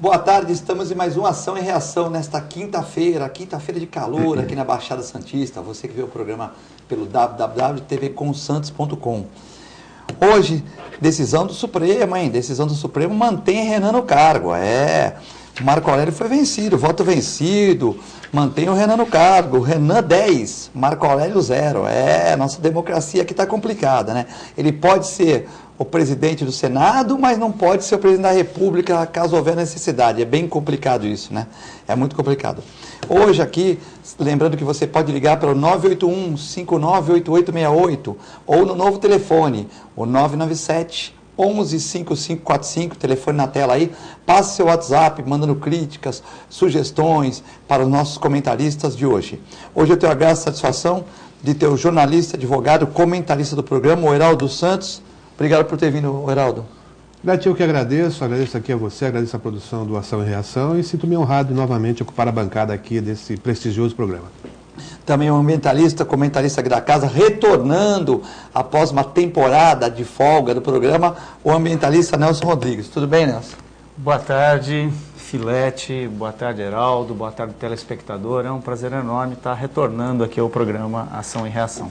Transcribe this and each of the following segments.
Boa tarde, estamos em mais uma Ação e Reação nesta quinta-feira de calor aqui na Baixada Santista. Você que vê o programa pelo www.tvcomsantos.com. Hoje, decisão do Supremo mantém Renan no cargo. Marco Aurélio foi vencido, voto vencido, mantém o Renan no cargo. Renan 10, Marco Aurélio 0. Nossa democracia aqui está complicada, né? Ele pode ser o presidente do Senado, mas não pode ser o presidente da República caso houver necessidade. É bem complicado isso, né? É muito complicado. Hoje aqui, lembrando que você pode ligar para o 981-598868 ou no novo telefone, o 997 115545, telefone na tela aí. Passe seu WhatsApp, mandando críticas, sugestões para os nossos comentaristas de hoje. Hoje eu tenho a graça e satisfação de ter o jornalista, advogado, comentarista do programa, o Heraldo Santos. Obrigado por ter vindo, Heraldo. Eu que agradeço aqui a você, agradeço a produção do Ação e Reação e sinto-me honrado de novamente ocupar a bancada aqui desse prestigioso programa. Também um ambientalista, comentarista aqui da casa, retornando após uma temporada de folga do programa, o ambientalista Nelson Rodrigues. Tudo bem, Nelson? Boa tarde, Filete, boa tarde, Heraldo, boa tarde, telespectador. É um prazer enorme estar retornando aqui ao programa Ação e Reação.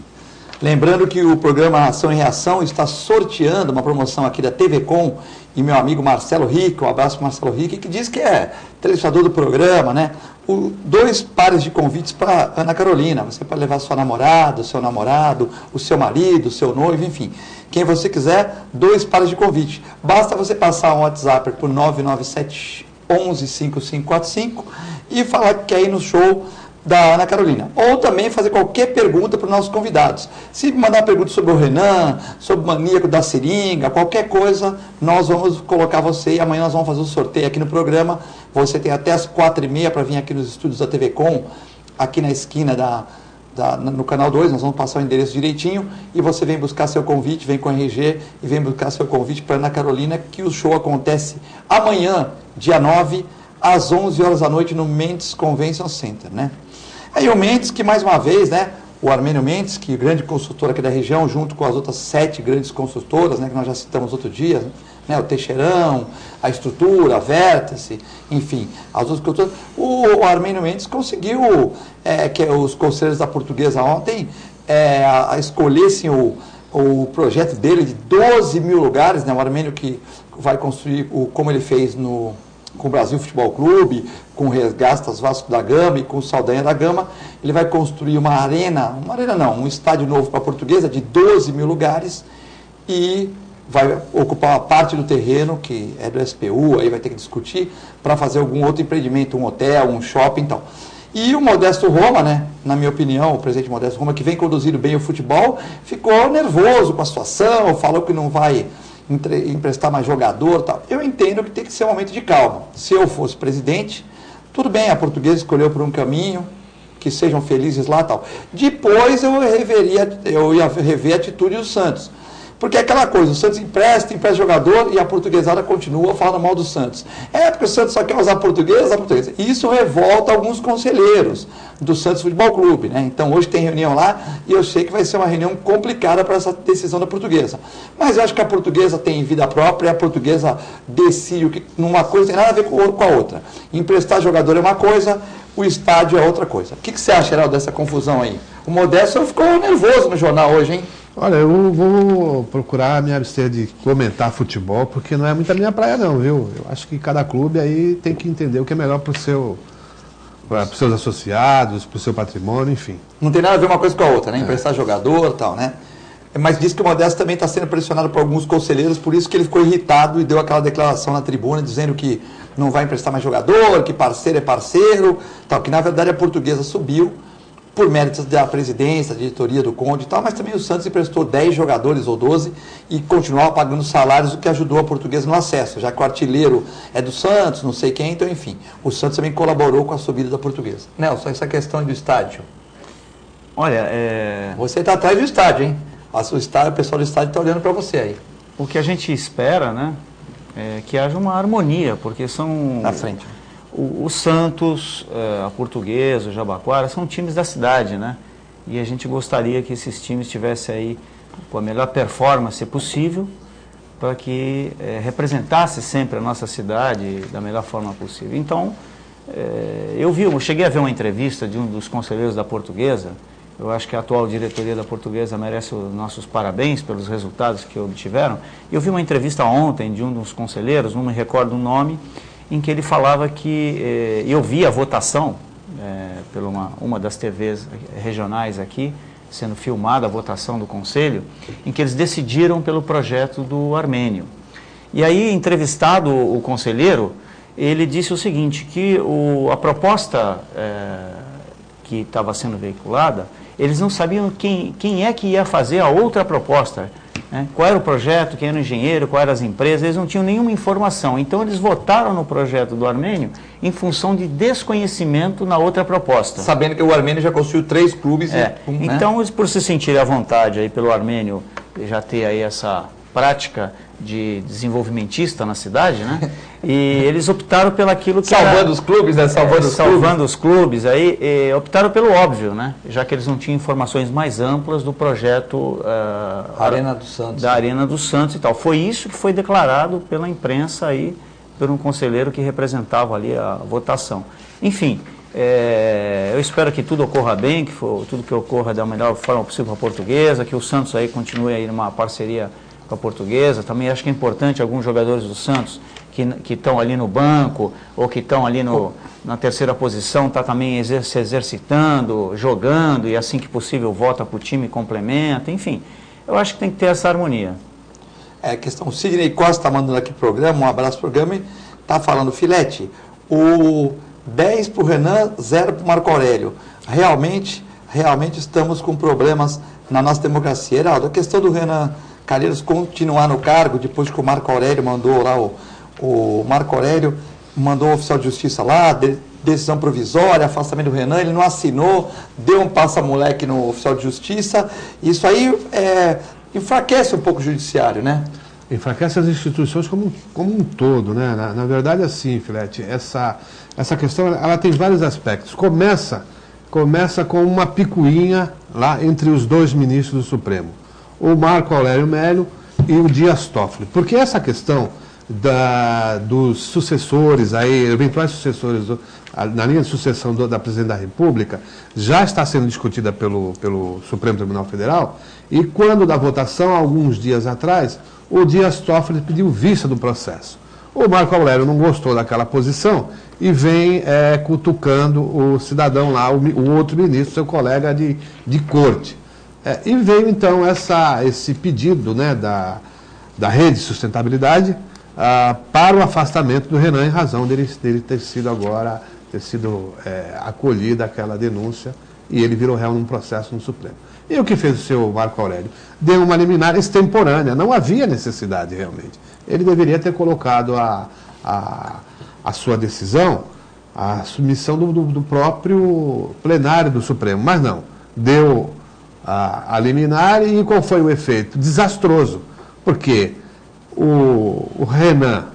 Lembrando que o programa Ação e Reação está sorteando uma promoção aqui da TV Com e meu amigo Marcelo Rico, um abraço para Marcelo Rico, que diz que é telespectador do programa, né? 2 pares de convites para Ana Carolina. Você pode levar sua namorada, o seu namorado, o seu marido, o seu noivo, enfim. Quem você quiser, 2 pares de convite. Basta você passar um WhatsApp por 997 115545 e falar que quer ir no show da Ana Carolina, ou também fazer qualquer pergunta para os nossos convidados. Se mandar pergunta sobre o Renan, sobre o maníaco da seringa, qualquer coisa, nós vamos colocar você e amanhã nós vamos fazer o sorteio aqui no programa. Você tem até as 4h30 para vir aqui nos estúdios da TV Com, aqui na esquina no canal 2, nós vamos passar o endereço direitinho e você vem buscar seu convite, vem com o RG e vem buscar seu convite para Ana Carolina, que o show acontece amanhã, dia 9, às 11 horas da noite no Mendes Convention Center, né? Aí o Mendes, que mais uma vez, né, o Armênio Mendes, que é grande consultor aqui da região, junto com as outras 7 grandes consultoras, né, que nós já citamos outro dia, né, o Teixeirão, a Estrutura, a Vértice, enfim, as outras consultoras. O Armênio Mendes conseguiu, que os conselheiros da Portuguesa ontem, escolhessem o projeto dele de 12 mil lugares, né, o Armênio que vai construir, como ele fez com o Brasil Futebol Clube, com o Resgastas Vasco da Gama e com o Saldanha da Gama, ele vai construir um estádio novo para a Portuguesa de 12 mil lugares e vai ocupar uma parte do terreno que é do SPU, aí vai ter que discutir para fazer algum outro empreendimento, um hotel, um shopping e tal. E o Modesto Roma, né, na minha opinião, o presidente Modesto Roma, que vem conduzindo bem o futebol, ficou nervoso com a situação, falou que não vai emprestar mais jogador e tal. Eu entendo que tem que ser um momento de calma. Se eu fosse presidente, tudo bem, a Portuguesa escolheu por um caminho, que sejam felizes lá e tal. Depois eu ia rever a atitude do Santos. Porque é aquela coisa, o Santos empresta jogador e a Portuguesada continua falando mal do Santos. Porque o Santos só quer usar a Portuguesa. E isso revolta alguns conselheiros do Santos Futebol Clube, né? Então hoje tem reunião lá e eu sei que vai ser uma reunião complicada para essa decisão da Portuguesa. Mas eu acho que a Portuguesa tem vida própria, a Portuguesa decide que numa coisa tem nada a ver com a outra. Emprestar jogador é uma coisa, o estádio é outra coisa. O que você acha, Geraldo, dessa confusão aí? O Modesto ficou nervoso no jornal hoje, hein? Olha, eu vou procurar me abster de comentar futebol, porque não é muito a minha praia não, viu? Eu acho que cada clube aí tem que entender o que é melhor para os seus associados, para o seu patrimônio, enfim. Não tem nada a ver uma coisa com a outra, né? Emprestar jogador e tal, né? Mas diz que o Modesto também está sendo pressionado por alguns conselheiros, por isso que ele ficou irritado e deu aquela declaração na tribuna, dizendo que não vai emprestar mais jogador, que parceiro é parceiro, tal, que na verdade a Portuguesa subiu por méritos da presidência, da diretoria do Conde e tal, mas também o Santos emprestou 10 jogadores ou 12 e continuava pagando salários, o que ajudou a Portuguesa no acesso, já que o artilheiro é do Santos, não sei quem, então enfim, o Santos também colaborou com a subida da Portuguesa. Nelson, essa questão do estádio. Olha, Você está atrás do estádio, hein? O pessoal do estádio está olhando para você aí. O que a gente espera, né, é que haja uma harmonia, porque são... Na frente. O Santos, a Portuguesa, o Jabaquara, são times da cidade, né? E a gente gostaria que esses times tivessem aí com a melhor performance possível para que representasse sempre a nossa cidade da melhor forma possível. Então, eu cheguei a ver uma entrevista de um dos conselheiros da Portuguesa. Eu acho que a atual diretoria da Portuguesa merece os nossos parabéns pelos resultados que obtiveram. Eu vi uma entrevista ontem de um dos conselheiros, não me recordo o nome, em que ele falava que eu vi a votação por uma das TVs regionais aqui, sendo filmada a votação do Conselho, em que eles decidiram pelo projeto do Armênio. E aí, entrevistado o conselheiro, ele disse o seguinte, que a proposta que estava sendo veiculada, eles não sabiam quem é que ia fazer a outra proposta, né? Qual era o projeto, quem era o engenheiro, quais eram as empresas, eles não tinham nenhuma informação. Então, eles votaram no projeto do Armênio em função de desconhecimento na outra proposta. Sabendo que o Armênio já construiu 3 clubes. Então, eles, por se sentirem à vontade aí pelo Armênio, já ter aí essa prática de desenvolvimentista na cidade, né? E eles optaram pelo aquilo que salvando os clubes, né? Salvando os clubes, aí optaram pelo óbvio, né? Já que eles não tinham informações mais amplas do projeto Arena dos Santos. Da Arena dos Santos e tal. Foi isso que foi declarado pela imprensa aí, por um conselheiro que representava ali a votação. Enfim, eu espero que tudo ocorra bem, que tudo que ocorra da melhor forma possível para a Portuguesa, que o Santos aí continue aí numa parceria com a Portuguesa. Também acho que é importante alguns jogadores do Santos que estão ali no banco ou que estão ali na terceira posição, tá também se exercitando, jogando e assim que possível volta para o time e complementa. Enfim, eu acho que tem que ter essa harmonia. Questão, o Sidney Costa está mandando aqui programa, um abraço pro programa, e está falando, Filete, o 10 para o Renan, 0 para o Marco Aurélio. Realmente estamos com problemas na nossa democracia. Heraldo, a questão do Renan Calheiros continuar no cargo, depois que o Marco Aurélio mandou lá, o Marco Aurélio mandou o oficial de justiça lá, decisão provisória, afastamento do Renan, ele não assinou, deu um passa-moleque no oficial de justiça. Isso aí enfraquece um pouco o judiciário, né? Enfraquece as instituições como um todo, né? Na verdade, assim, Filete, essa questão ela tem vários aspectos. Começa com uma picuinha lá entre os 2 ministros do Supremo, o Marco Aurélio Melo e o Dias Toffoli. Porque essa questão dos sucessores, eventuais sucessores na linha de sucessão da Presidente da República, já está sendo discutida pelo Supremo Tribunal Federal, e quando da votação, alguns dias atrás, o Dias Toffoli pediu vista do processo. O Marco Aurélio não gostou daquela posição e vem cutucando o cidadão lá, o outro ministro, seu colega de corte. E veio então esse pedido, né, da Rede de Sustentabilidade para o afastamento do Renan, em razão dele ter sido acolhida aquela denúncia, e ele virou réu num processo no Supremo. E o que fez o seu Marco Aurélio? Deu uma liminar extemporânea, não havia necessidade realmente. Ele deveria ter colocado a sua decisão, a submissão do próprio plenário do Supremo, mas não. Deu a liminar, e qual foi o efeito? Desastroso, porque o Renan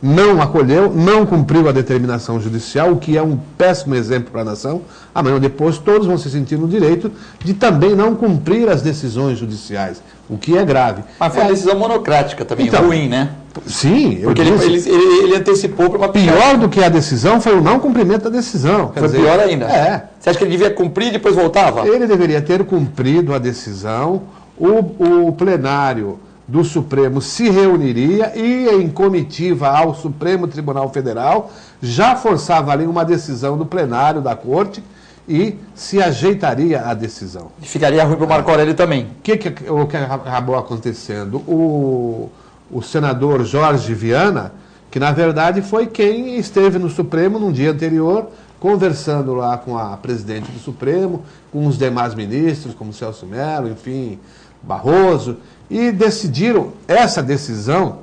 não acolheu, não cumpriu a determinação judicial, o que é um péssimo exemplo para a nação. Amanhã ou depois todos vão se sentir no direito de também não cumprir as decisões judiciais, o que é grave. Mas foi uma decisão monocrática também, então, ruim, né? Sim. Porque ele antecipou para uma... Pior do que a decisão foi o não cumprimento da decisão. Foi pior ainda. Você acha que ele devia cumprir e depois voltava? Ele deveria ter cumprido a decisão, o plenário do Supremo se reuniria e, em comitiva ao Supremo Tribunal Federal, já forçava ali uma decisão do plenário da Corte e se ajeitaria a decisão. E ficaria ruim para o Marco Aurélio também. O que acabou acontecendo? O senador Jorge Viana, que na verdade foi quem esteve no Supremo num dia anterior, conversando lá com a presidente do Supremo, com os demais ministros, como Celso Mello, enfim, Barroso, e decidiram, essa decisão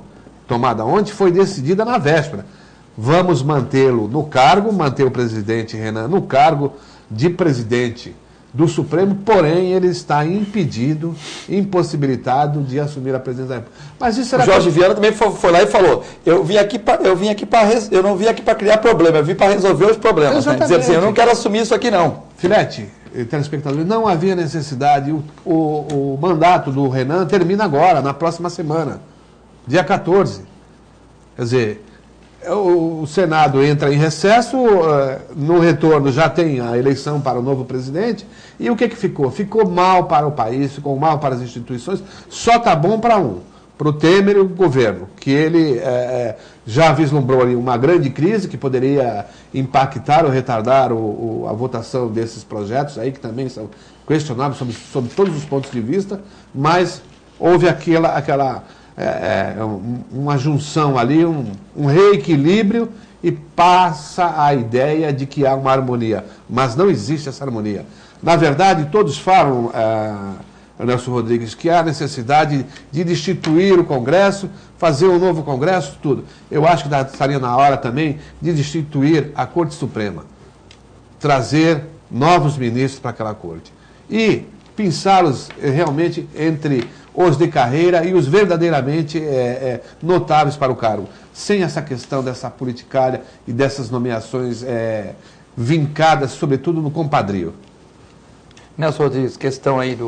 tomada ontem foi decidida na véspera. Vamos mantê-lo no cargo, manter o presidente Renan no cargo de presidente do Supremo, porém ele está impedido, impossibilitado de assumir a presidência da República. Mas isso era... O Jorge Viana também foi lá e falou, eu não vim aqui para criar problema, eu vim para resolver os problemas. Né? Dizer assim, eu não quero assumir isso aqui não. Filete, telespectadores, não havia necessidade, o mandato do Renan termina agora, na próxima semana. dia 14. Quer dizer, o Senado entra em recesso, no retorno já tem a eleição para o novo presidente, e o que ficou? Ficou mal para o país, ficou mal para as instituições, só está bom para o Temer e o governo, que ele já vislumbrou ali uma grande crise que poderia impactar ou retardar a votação desses projetos aí, que também são questionáveis sob todos os pontos de vista, mas houve uma junção ali, um reequilíbrio, e passa a ideia de que há uma harmonia, mas não existe essa harmonia. Na verdade, todos falam, Nelson Rodrigues, que há necessidade de destituir o Congresso, fazer um novo Congresso, tudo. Eu acho que estaria na hora também de destituir a Corte Suprema, trazer novos ministros para aquela Corte e pensá-los realmente entre os de carreira e os verdadeiramente notáveis para o cargo, sem essa questão dessa politicária e dessas nomeações vincadas, sobretudo, no compadrio. Nelson Rodrigues, questão aí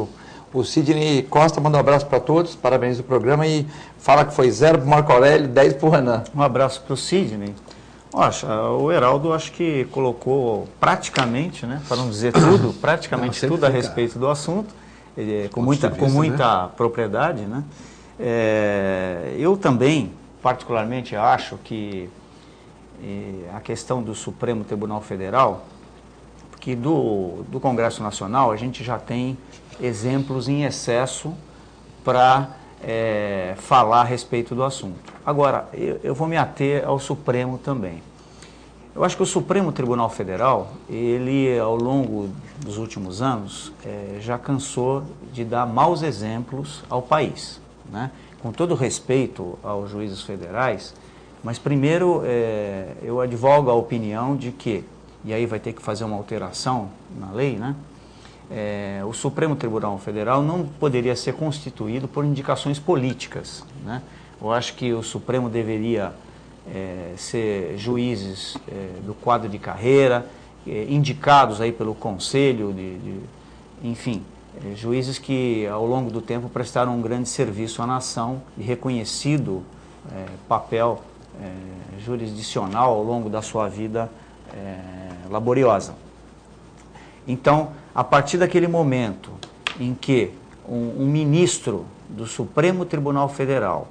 o Sidney Costa manda um abraço para todos, parabéns do programa, e fala que foi 0 para o Marco Aurélio, 10 para o Renan. Um abraço para o Sidney. O Heraldo acho que colocou praticamente, né, para não dizer tudo, praticamente tudo a respeito do assunto, com muita propriedade, né? Eu também, particularmente, acho que a questão do Supremo Tribunal Federal, porque do Congresso Nacional a gente já tem exemplos em excesso para falar a respeito do assunto. Agora, eu vou me ater ao Supremo também. Eu acho que o Supremo Tribunal Federal, ele, ao longo dos últimos anos, já cansou de dar maus exemplos ao país, né? Com todo respeito aos juízes federais, mas primeiro eu advogo a opinião de que, e aí vai ter que fazer uma alteração na lei, né? O Supremo Tribunal Federal não poderia ser constituído por indicações políticas, né? Eu acho que o Supremo deveria ser juízes do quadro de carreira, indicados aí pelo Conselho, enfim, juízes que ao longo do tempo prestaram um grande serviço à nação e reconhecido papel jurisdicional ao longo da sua vida laboriosa. Então, a partir daquele momento em que um ministro do Supremo Tribunal Federal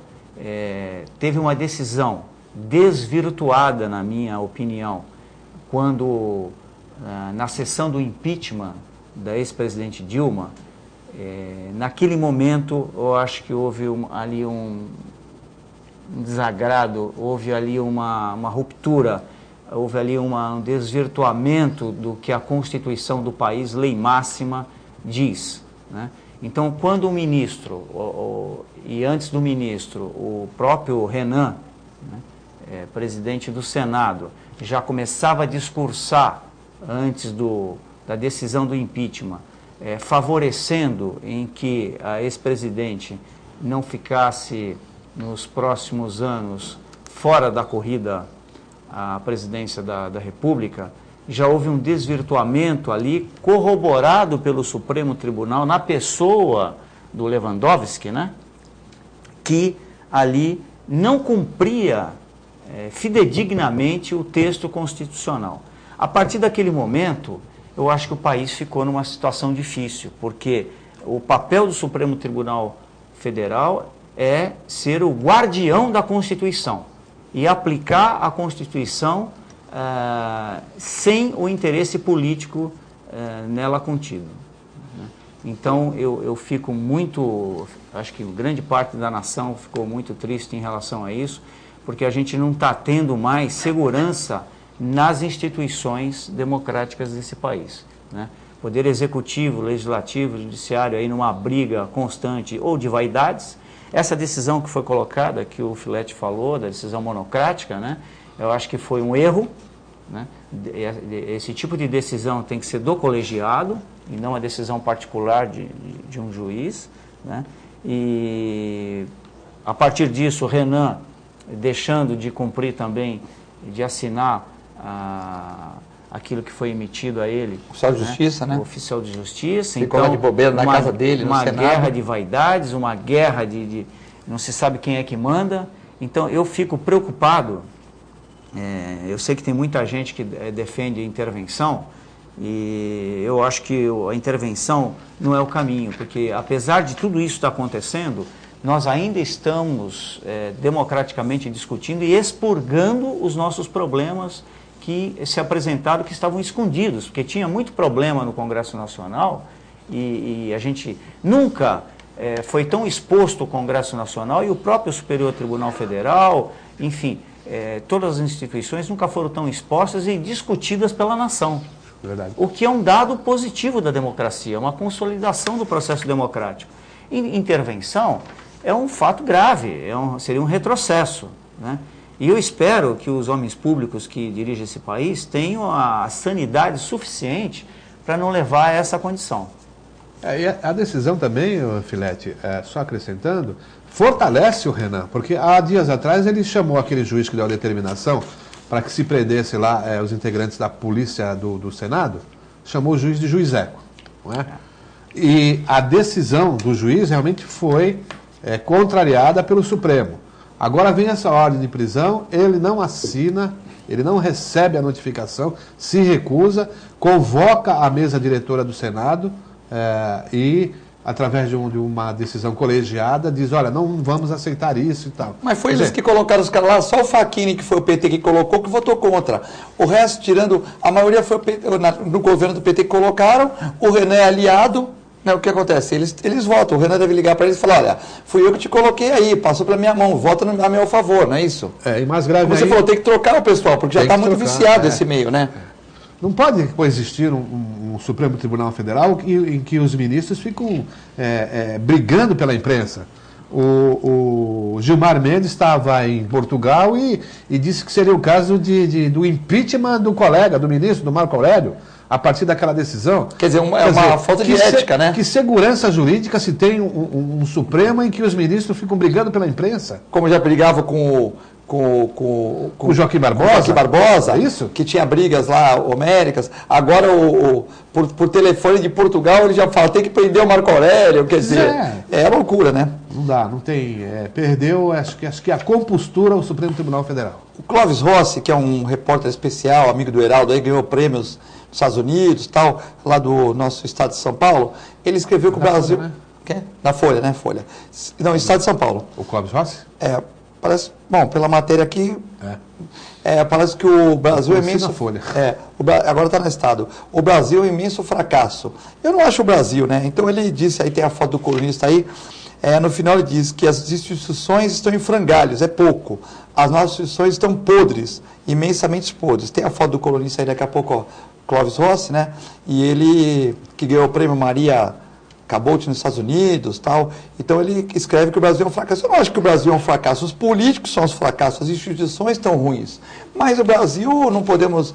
teve uma decisão desvirtuada, na minha opinião, quando na sessão do impeachment da ex-presidente Dilma, naquele momento eu acho que houve ali um desagrado, houve ali uma ruptura, houve ali um desvirtuamento do que a Constituição do país, lei máxima, diz, né? Então, quando o ministro, e antes do ministro, o próprio Renan, né, presidente do Senado, já começava a discursar antes da decisão do impeachment, favorecendo em que a ex-presidente não ficasse nos próximos anos fora da corrida à presidência da República, já houve um desvirtuamento ali, corroborado pelo Supremo Tribunal, na pessoa do Lewandowski, né, que ali não cumpria fidedignamente o texto constitucional. A partir daquele momento, eu acho que o país ficou numa situação difícil, porque o papel do Supremo Tribunal Federal é ser o guardião da Constituição e aplicar a Constituição sem o interesse político nela contido. Então, eu fico muito, acho que grande parte da nação ficou muito triste em relação a isso, porque a gente não está tendo mais segurança nas instituições democráticas desse país, né? Poder executivo, legislativo, judiciário, aí numa briga constante ou de vaidades. Essa decisão que foi colocada, que o Filete falou, da decisão monocrática, né? Eu acho que foi um erro, né? Esse tipo de decisão tem que ser do colegiado e não a decisão particular de um juiz, né? E a partir disso, o Renan, deixando de cumprir também, de assinar aquilo que foi emitido a ele. O oficial de justiça, né? O oficial de justiça. Ficou então, lá de bobeira na casa dele, no Senado. Uma guerra de vaidades, uma guerra não se sabe quem é que manda. Então eu fico preocupado, eu sei que tem muita gente que defende a intervenção, e eu acho que a intervenção não é o caminho, porque apesar de tudo isso estar acontecendo, nós ainda estamos democraticamente discutindo e expurgando os nossos problemas que se apresentaram, que estavam escondidos, porque tinha muito problema no Congresso Nacional e a gente nunca foi tão exposto o Congresso Nacional e o próprio Superior Tribunal Federal, enfim, todas as instituições nunca foram tão expostas e discutidas pela nação. Verdade. O que é um dado positivo da democracia, uma consolidação do processo democrático. Intervenção é um fato grave, seria um retrocesso, né? E eu espero que os homens públicos que dirigem esse país tenham a sanidade suficiente para não levar a essa condição. E a decisão também, Filete, só acrescentando, fortalece o Renan, porque há dias atrás ele chamou aquele juiz que deu a determinação para que se prendesse lá os integrantes da polícia do Senado, chamou o juiz de juizeco, não é? E a decisão do juiz realmente foi contrariada pelo Supremo. Agora vem essa ordem de prisão, ele não assina, ele não recebe a notificação, se recusa, convoca a mesa diretora do Senado e, através de uma decisão colegiada, diz, olha, não vamos aceitar isso e tal. Mas foi eles que colocaram os caras lá, só o Facchini, que foi o PT que colocou, que votou contra. O resto, tirando, a maioria foi no governo do PT que colocaram, o Renan é aliado. O que acontece? Eles votam, o Renan deve ligar para eles e falar, olha, fui eu que te coloquei aí, passou pela minha mão, vota a meu favor, não é isso? E mais grave como você falou, tem que trocar o pessoal, porque já está muito viciado esse meio, né? Não pode coexistir um Supremo Tribunal Federal em que os ministros ficam brigando pela imprensa. O Gilmar Mendes estava em Portugal e disse que seria o caso do impeachment do colega, do ministro, do Marco Aurélio, a partir daquela decisão. Quer dizer, uma falta de ética, né? Que segurança jurídica se tem um Supremo em que os ministros ficam brigando pela imprensa? Como já brigava com o Joaquim Barbosa. Com o Joaquim Barbosa, é isso? Que tinha brigas lá homéricas. Agora, por telefone de Portugal, ele já fala, tem que prender o Marco Aurélio. Quer dizer, é loucura, né? Não dá, não tem. Perdeu, acho que a compostura o Supremo Tribunal Federal. O Clóvis Rossi, que é um repórter especial, amigo do Heraldo, aí ganhou prêmios nos Estados Unidos, tal, lá do nosso estado de São Paulo, ele escreveu que o Brasil... Folha, né? Quê? Na Folha, né? Folha. Não, estado de São Paulo. O Clóvis Rossi? Parece... Bom, pela matéria aqui... parece que o Brasil é imenso... Na Folha. Agora está no estado. O Brasil é um imenso fracasso. Eu não acho o Brasil, né? Então ele disse, aí tem a foto do colunista aí, no final ele diz que as instituições estão em frangalhos, é pouco. As nossas instituições estão podres, imensamente podres. Tem a foto do colunista aí daqui a pouco, ó, Clóvis Rossi, né? E ele que ganhou o prêmio Maria Cabot nos Estados Unidos, tal. Então ele escreve que o Brasil é um fracasso. Eu não acho que o Brasil é um fracasso. Os políticos são os fracassos, as instituições estão ruins. Mas o Brasil, não podemos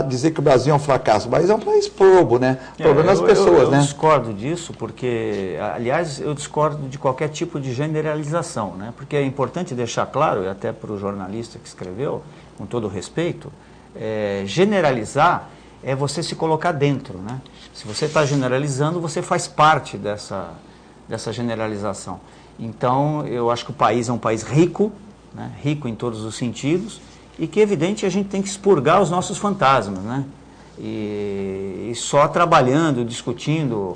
dizer que o Brasil é um fracasso. O Brasil é um país probo, né? O problema é as pessoas, né? Eu discordo disso, porque, aliás, eu discordo de qualquer tipo de generalização, né? Porque é importante deixar claro, e até para o jornalista que escreveu, com todo respeito, generalizar é você se colocar dentro, né? Se você está generalizando, você faz parte dessa generalização. Então, eu acho que o país é um país rico, né? Rico em todos os sentidos, e que, evidente, a gente tem que expurgar os nossos fantasmas, né? E só trabalhando, discutindo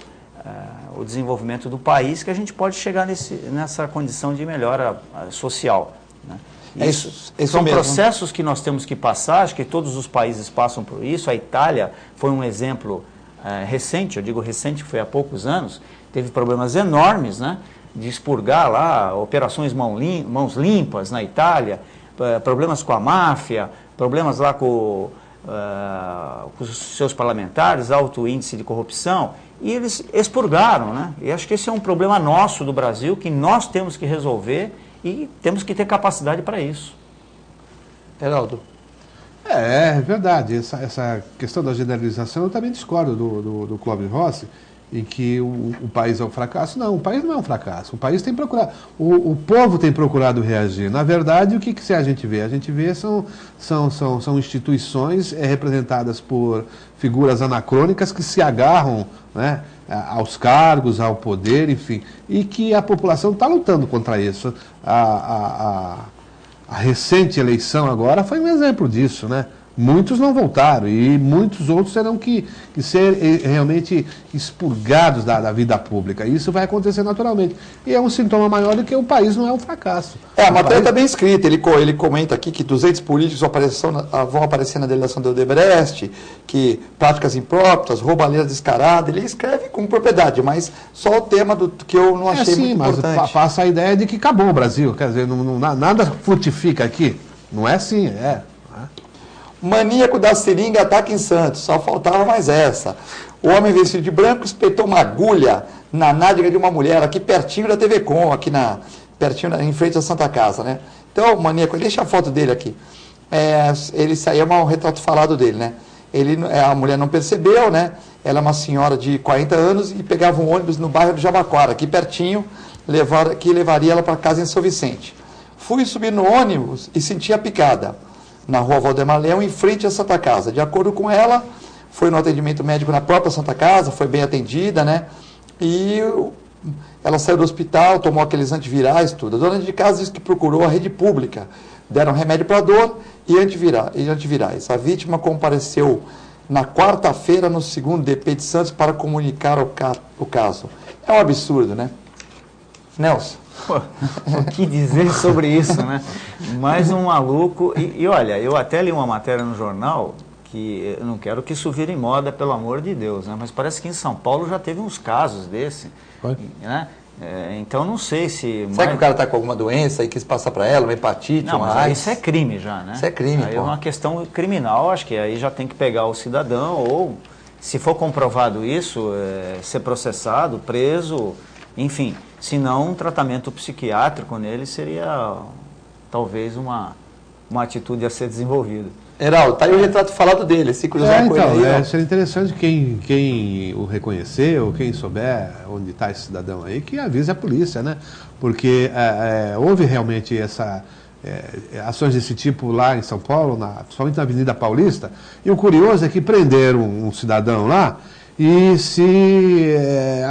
o desenvolvimento do país que a gente pode chegar nessa condição de melhora social, né? Isso são mesmo. Processos que nós temos que passar, acho que todos os países passam por isso. A Itália foi um exemplo recente, eu digo recente, foi há poucos anos, teve problemas enormes, né, de expurgar lá operações mãos limpas na Itália, problemas com a máfia, problemas lá com os seus parlamentares, alto índice de corrupção, e eles expurgaram, né? E acho que esse é um problema nosso do Brasil, que nós temos que resolver e temos que ter capacidade para isso. Heraldo. É verdade. Essa questão da generalização, eu também discordo do Clóvis Rossi, em que o país é um fracasso. Não, o país não é um fracasso. O país tem procurado, o povo tem procurado reagir. Na verdade, o que a gente vê? A gente vê são instituições representadas por figuras anacrônicas que se agarram, né, aos cargos, ao poder, enfim, e que a população está lutando contra isso. A recente eleição agora foi um exemplo disso, né? Muitos não voltaram e muitos outros terão que ser realmente expurgados da vida pública. Isso vai acontecer naturalmente. E é um sintoma maior de que o país não é um fracasso. A matéria está bem escrita. Ele comenta aqui que 200 políticos vão aparecer na delegação do Odebrecht, que práticas impróprias, roubalheira descarada. Ele escreve com propriedade, mas só o tema que eu não achei muito importante. Mas passa a ideia de que acabou o Brasil. Quer dizer, nada frutifica aqui. Não é assim, Maníaco da seringa ataca em Santos, só faltava mais essa. O homem vestido de branco espetou uma agulha na nádega de uma mulher, aqui pertinho da TV Com, pertinho, em frente à Santa Casa, né? Então, o maníaco, deixa a foto dele aqui. Isso aí é um retrato falado dele, né? A mulher não percebeu, né? Ela é uma senhora de 40 anos e pegava um ônibus no bairro do Jabaquara, aqui pertinho, que levaria ela para casa em São Vicente. Fui subir no ônibus e senti a picada na rua Valdemar Leão, em frente à Santa Casa. De acordo com ela, foi no atendimento médico na própria Santa Casa, foi bem atendida, né? E ela saiu do hospital, tomou aqueles antivirais, tudo. A dona de casa disse que procurou a rede pública, deram remédio para dor e antivirais. A vítima compareceu na quarta-feira no 2º DP de Santos para comunicar o caso. É um absurdo, né? Nelson? Pô, o que dizer sobre isso, né? Mais um maluco. E olha, eu até li uma matéria no jornal, que eu não quero que isso vire moda, pelo amor de Deus, né? Mas parece que em São Paulo já teve uns casos desse, né? Então não sei se... Será que o cara está com alguma doença e quis passar para ela, uma hepatite, não, uma AIDS? Isso é crime já, né? Isso é crime, aí é uma questão criminal, acho que aí já tem que pegar o cidadão ou, se for comprovado isso, ser processado, preso, enfim... Se não, um tratamento psiquiátrico nele seria talvez uma atitude a ser desenvolvida. Heraldo, está aí o retrato falado dele, se cruzar com ele aí. Seria interessante quem o reconhecer ou quem souber onde está esse cidadão aí, que avise a polícia, né? Porque houve realmente ações desse tipo lá em São Paulo, principalmente na Avenida Paulista, e o curioso é que prenderam um cidadão lá e se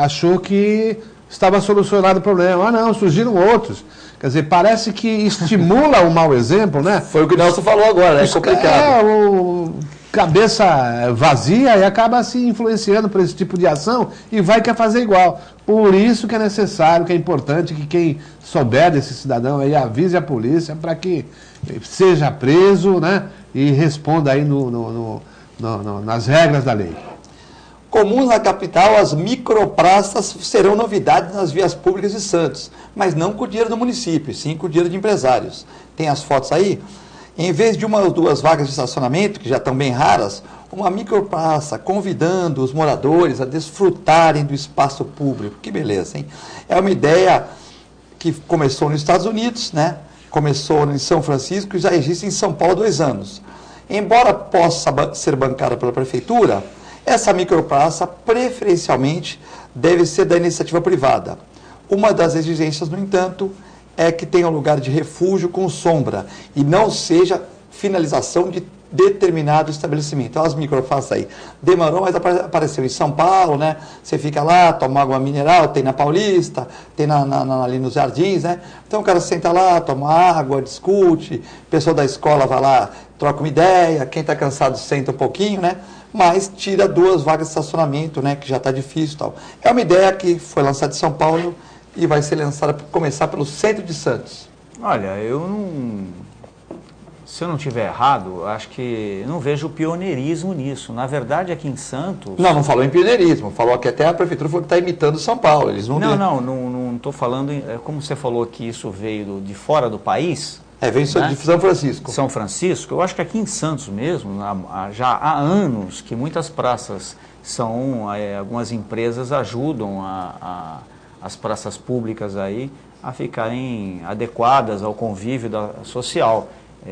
achou que estava solucionado o problema. Não, surgiram outros. Quer dizer, parece que estimula o mau exemplo, né? Foi o que o Nelson falou agora, é complicado. Cabeça vazia e acaba se influenciando por esse tipo de ação e quer fazer igual. Por isso que é necessário, que é importante que quem souber desse cidadão aí avise a polícia para que seja preso, né? E responda aí nas regras da lei. Comuns na capital, as micropraças serão novidades nas vias públicas de Santos, mas não com o dinheiro do município, sim com o dinheiro de empresários. Tem as fotos aí? Em vez de 1 ou 2 vagas de estacionamento, que já estão bem raras, uma micropraça convidando os moradores a desfrutarem do espaço público. Que beleza, hein? É uma ideia que começou nos Estados Unidos, né? Começou em São Francisco e já existe em São Paulo há 2 anos. Embora possa ser bancada pela prefeitura, essa micropraça, preferencialmente, deve ser da iniciativa privada. Uma das exigências, no entanto, é que tenha um lugar de refúgio com sombra e não seja finalização de determinado estabelecimento. Olha as micropraças aí. Demorou, mas apareceu em São Paulo, né? Você fica lá, toma água mineral, tem na Paulista, tem ali nos Jardins, né? Então o cara senta lá, toma água, discute, o pessoal da escola vai lá, troca uma ideia, quem está cansado senta um pouquinho, né? Mas tira 2 vagas de estacionamento, né, que já está difícil e tal. É uma ideia que foi lançada em São Paulo e vai ser lançada, começar pelo centro de Santos. Olha, se eu não estiver errado, acho que não vejo pioneirismo nisso. Na verdade, aqui em Santos... Não falou em pioneirismo, falou que até a prefeitura falou que está imitando São Paulo. Eles não estou falando, como você falou que isso veio de fora do país... Veio de São Francisco. São Francisco, eu acho que aqui em Santos mesmo, já há anos que muitas praças algumas empresas ajudam as praças públicas aí a ficarem adequadas ao convívio social.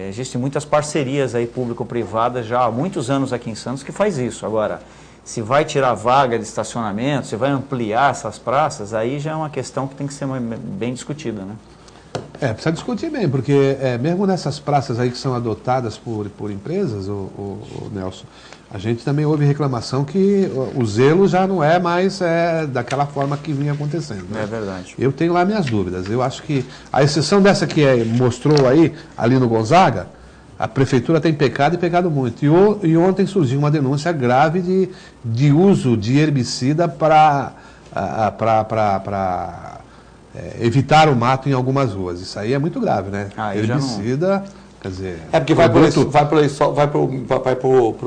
Existem muitas parcerias aí público-privadas já há muitos anos aqui em Santos que faz isso. Agora, se vai tirar vaga de estacionamento, se vai ampliar essas praças, aí já é uma questão que tem que ser bem discutida, né? Precisa discutir bem, porque mesmo nessas praças aí que são adotadas por empresas, o Nelson, a gente também ouve reclamação que o zelo já não é mais daquela forma que vinha acontecendo. Né? É verdade. Eu tenho lá minhas dúvidas. Eu acho que, a exceção dessa que mostrou aí, ali no Gonzaga, a prefeitura tem pecado e pecado muito. E ontem surgiu uma denúncia grave de uso de herbicida para evitar o mato em algumas ruas. Isso aí é muito grave, né? Herbicida, quer dizer... porque vai pro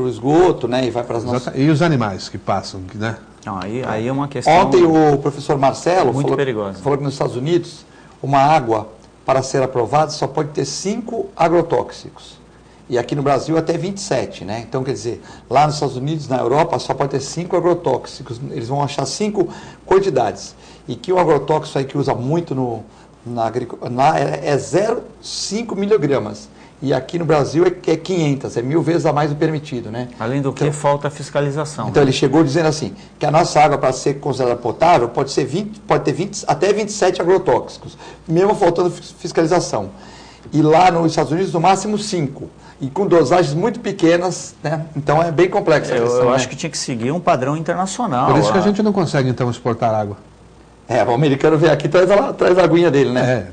esgoto, né? E vai para as nossas... E os animais que passam, né? Não, aí é uma questão... Ontem o professor Marcelo falou que nos Estados Unidos uma água, para ser aprovada, só pode ter 5 agrotóxicos. E aqui no Brasil até 27, né? Então, quer dizer, lá nos Estados Unidos, na Europa, só pode ter 5 agrotóxicos. Eles vão achar 5 quantidades. E que o agrotóxico aí que usa muito na agricultura é 0,5 miligramas. E aqui no Brasil é 500, é 1000 vezes a mais do permitido, né? Além do que, falta fiscalização. Então, ele chegou dizendo assim, que a nossa água, para ser considerada potável, pode ter até 27 agrotóxicos, mesmo faltando fiscalização. E lá nos Estados Unidos, no máximo 5. E com dosagens muito pequenas, né? Então é bem complexa a questão. Eu acho que tinha que seguir um padrão internacional. Por isso que a gente não consegue, então, exportar água. O americano vem aqui e traz a aguinha dele, né?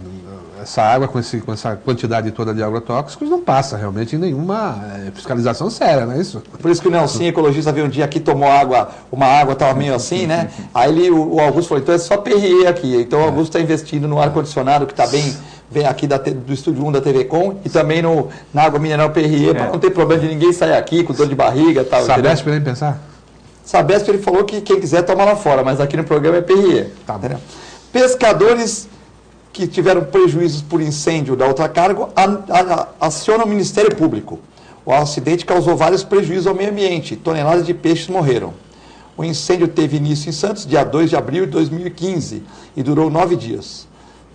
Essa água com essa quantidade toda de agrotóxicos não passa realmente em nenhuma fiscalização séria, não é isso? Por isso que o Nelson, ecologista, veio um dia aqui, tomou água, uma água estava meio assim, né? Aí o Augusto falou, então é só Perrier aqui. Então o Augusto está investindo no ar-condicionado, que está bem... Vem aqui do Estúdio 1 da TV Com e também na água mineral Perrier, para não ter problema de ninguém sair aqui com dor de barriga e tal. Sabesp nem pensar? Sabesp ele falou que quem quiser toma lá fora, mas aqui no programa é Perrier. Tá bom. Pescadores que tiveram prejuízos por incêndio da Ultracargo acionam o Ministério Público. O acidente causou vários prejuízos ao meio ambiente, toneladas de peixes morreram. O incêndio teve início em Santos, dia 2 de abril de 2015, e durou 9 dias.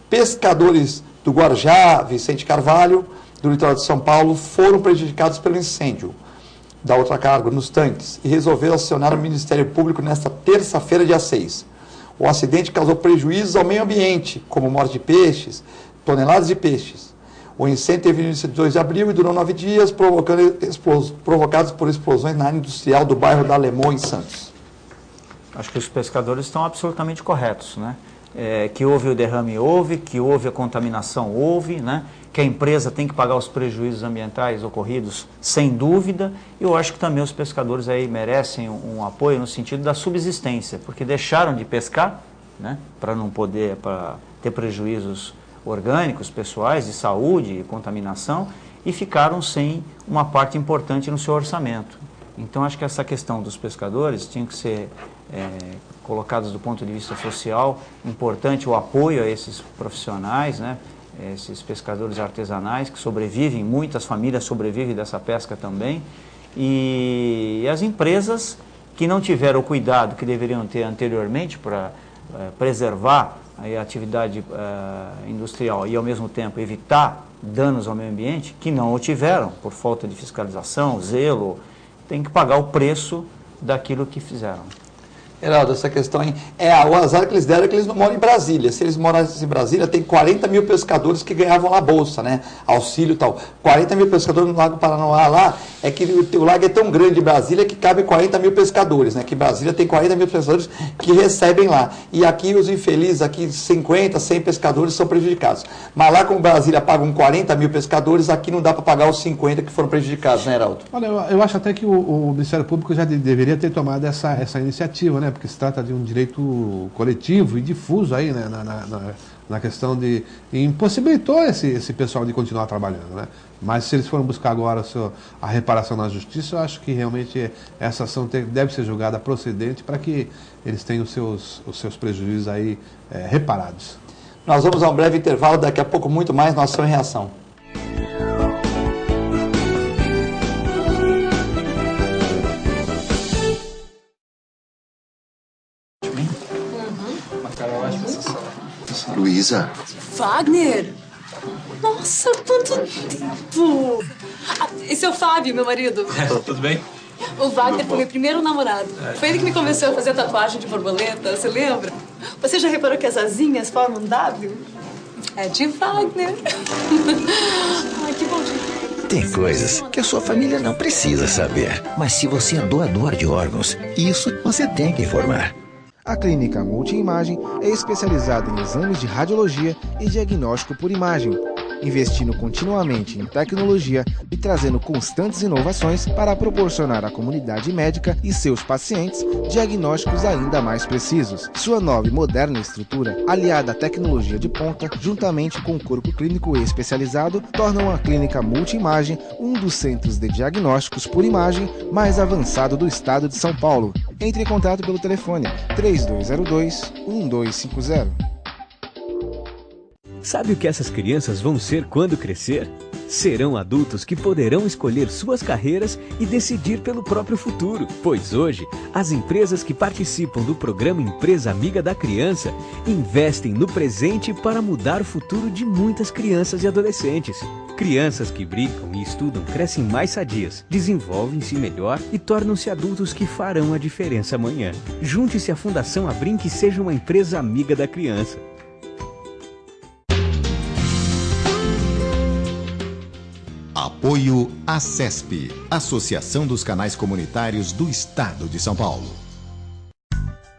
Pescadores do Guarujá, Vicente Carvalho, do litoral de São Paulo, foram prejudicados pelo incêndio da Ultracargo nos tanques e resolveram acionar o Ministério Público nesta terça-feira, dia 6. O acidente causou prejuízos ao meio ambiente, como morte de peixes, toneladas de peixes. O incêndio teve início de 2 de abril e durou 9 dias, provocados por explosões na área industrial do bairro da Alemão, em Santos. Acho que os pescadores estão absolutamente corretos, né? Que houve o derrame, que houve a contaminação, né? Que a empresa tem que pagar os prejuízos ambientais ocorridos, sem dúvida. E eu acho que também os pescadores aí merecem um apoio no sentido da subsistência, porque deixaram de pescar, né? Para ter prejuízos orgânicos, pessoais, de saúde e contaminação, e ficaram sem uma parte importante no seu orçamento. Então, acho que essa questão dos pescadores tinha que ser colocados do ponto de vista social, importante o apoio a esses profissionais, né? Esses pescadores artesanais que sobrevivem, muitas famílias sobrevivem dessa pesca também, e as empresas que não tiveram o cuidado que deveriam ter anteriormente para preservar a atividade industrial e ao mesmo tempo evitar danos ao meio ambiente, que não o tiveram por falta de fiscalização, zelo, tem que pagar o preço daquilo que fizeram. Geraldo, essa questão aí, o azar que eles deram é que eles não moram em Brasília. Se eles morassem em Brasília, tem 40 mil pescadores que ganhavam lá bolsa, né? Auxílio e tal. 40 mil pescadores no Lago Paranoá lá, é que o lago é tão grande de Brasília que cabe 40 mil pescadores, né? Que Brasília tem 40 mil pescadores que recebem lá. E aqui os infelizes, aqui 50, 100 pescadores são prejudicados. Mas lá como Brasília pagam 40 mil pescadores, aqui não dá para pagar os 50 que foram prejudicados, né, Heraldo? Olha, eu acho até que o Ministério Público já deveria ter tomado essa iniciativa, né? Porque se trata de um direito coletivo e difuso aí, né? Na questão de... impossibilitou esse pessoal de continuar trabalhando, né? Mas se eles foram buscar agora a reparação na justiça, eu acho que realmente essa ação deve ser julgada procedente para que eles tenham os seus prejuízos aí reparados. Nós vamos a um breve intervalo, daqui a pouco muito mais na Ação e Reação. Luísa? Wagner! Nossa, quanto tempo! Esse é o Fábio, meu marido. Tudo bem? O Wagner foi meu primeiro namorado. Foi ele que me convenceu a fazer tatuagem de borboleta, você lembra? Você já reparou que as asinhas formam um W? É de Wagner. Ai, que bom dia. Tem coisas que a sua família não precisa saber. Mas se você é doador de órgãos, isso você tem que informar. A Clínica Multiimagem é especializada em exames de radiologia e diagnóstico por imagem, investindo continuamente em tecnologia e trazendo constantes inovações para proporcionar à comunidade médica e seus pacientes diagnósticos ainda mais precisos. Sua nova e moderna estrutura, aliada à tecnologia de ponta, juntamente com o corpo clínico especializado, tornam a Clínica Multiimagem um dos centros de diagnósticos por imagem mais avançado do estado de São Paulo. Entre em contato pelo telefone 3202-1250. Sabe o que essas crianças vão ser quando crescer? Serão adultos que poderão escolher suas carreiras e decidir pelo próprio futuro. Pois hoje, as empresas que participam do programa Empresa Amiga da Criança investem no presente para mudar o futuro de muitas crianças e adolescentes. Crianças que brincam e estudam crescem mais sadias, desenvolvem-se melhor e tornam-se adultos que farão a diferença amanhã. Junte-se à Fundação Abrinq e seja uma empresa amiga da criança. Apoio ACESP, Associação dos Canais Comunitários do Estado de São Paulo.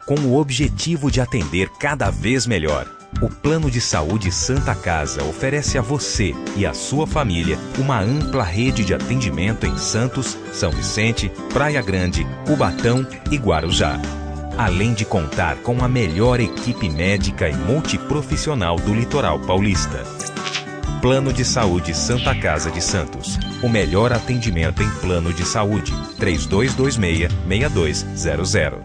Com o objetivo de atender cada vez melhor, o Plano de Saúde Santa Casa oferece a você e a sua família uma ampla rede de atendimento em Santos, São Vicente, Praia Grande, Cubatão e Guarujá. Além de contar com a melhor equipe médica e multiprofissional do litoral paulista. Plano de Saúde Santa Casa de Santos. O melhor atendimento em plano de saúde. 3226-6200.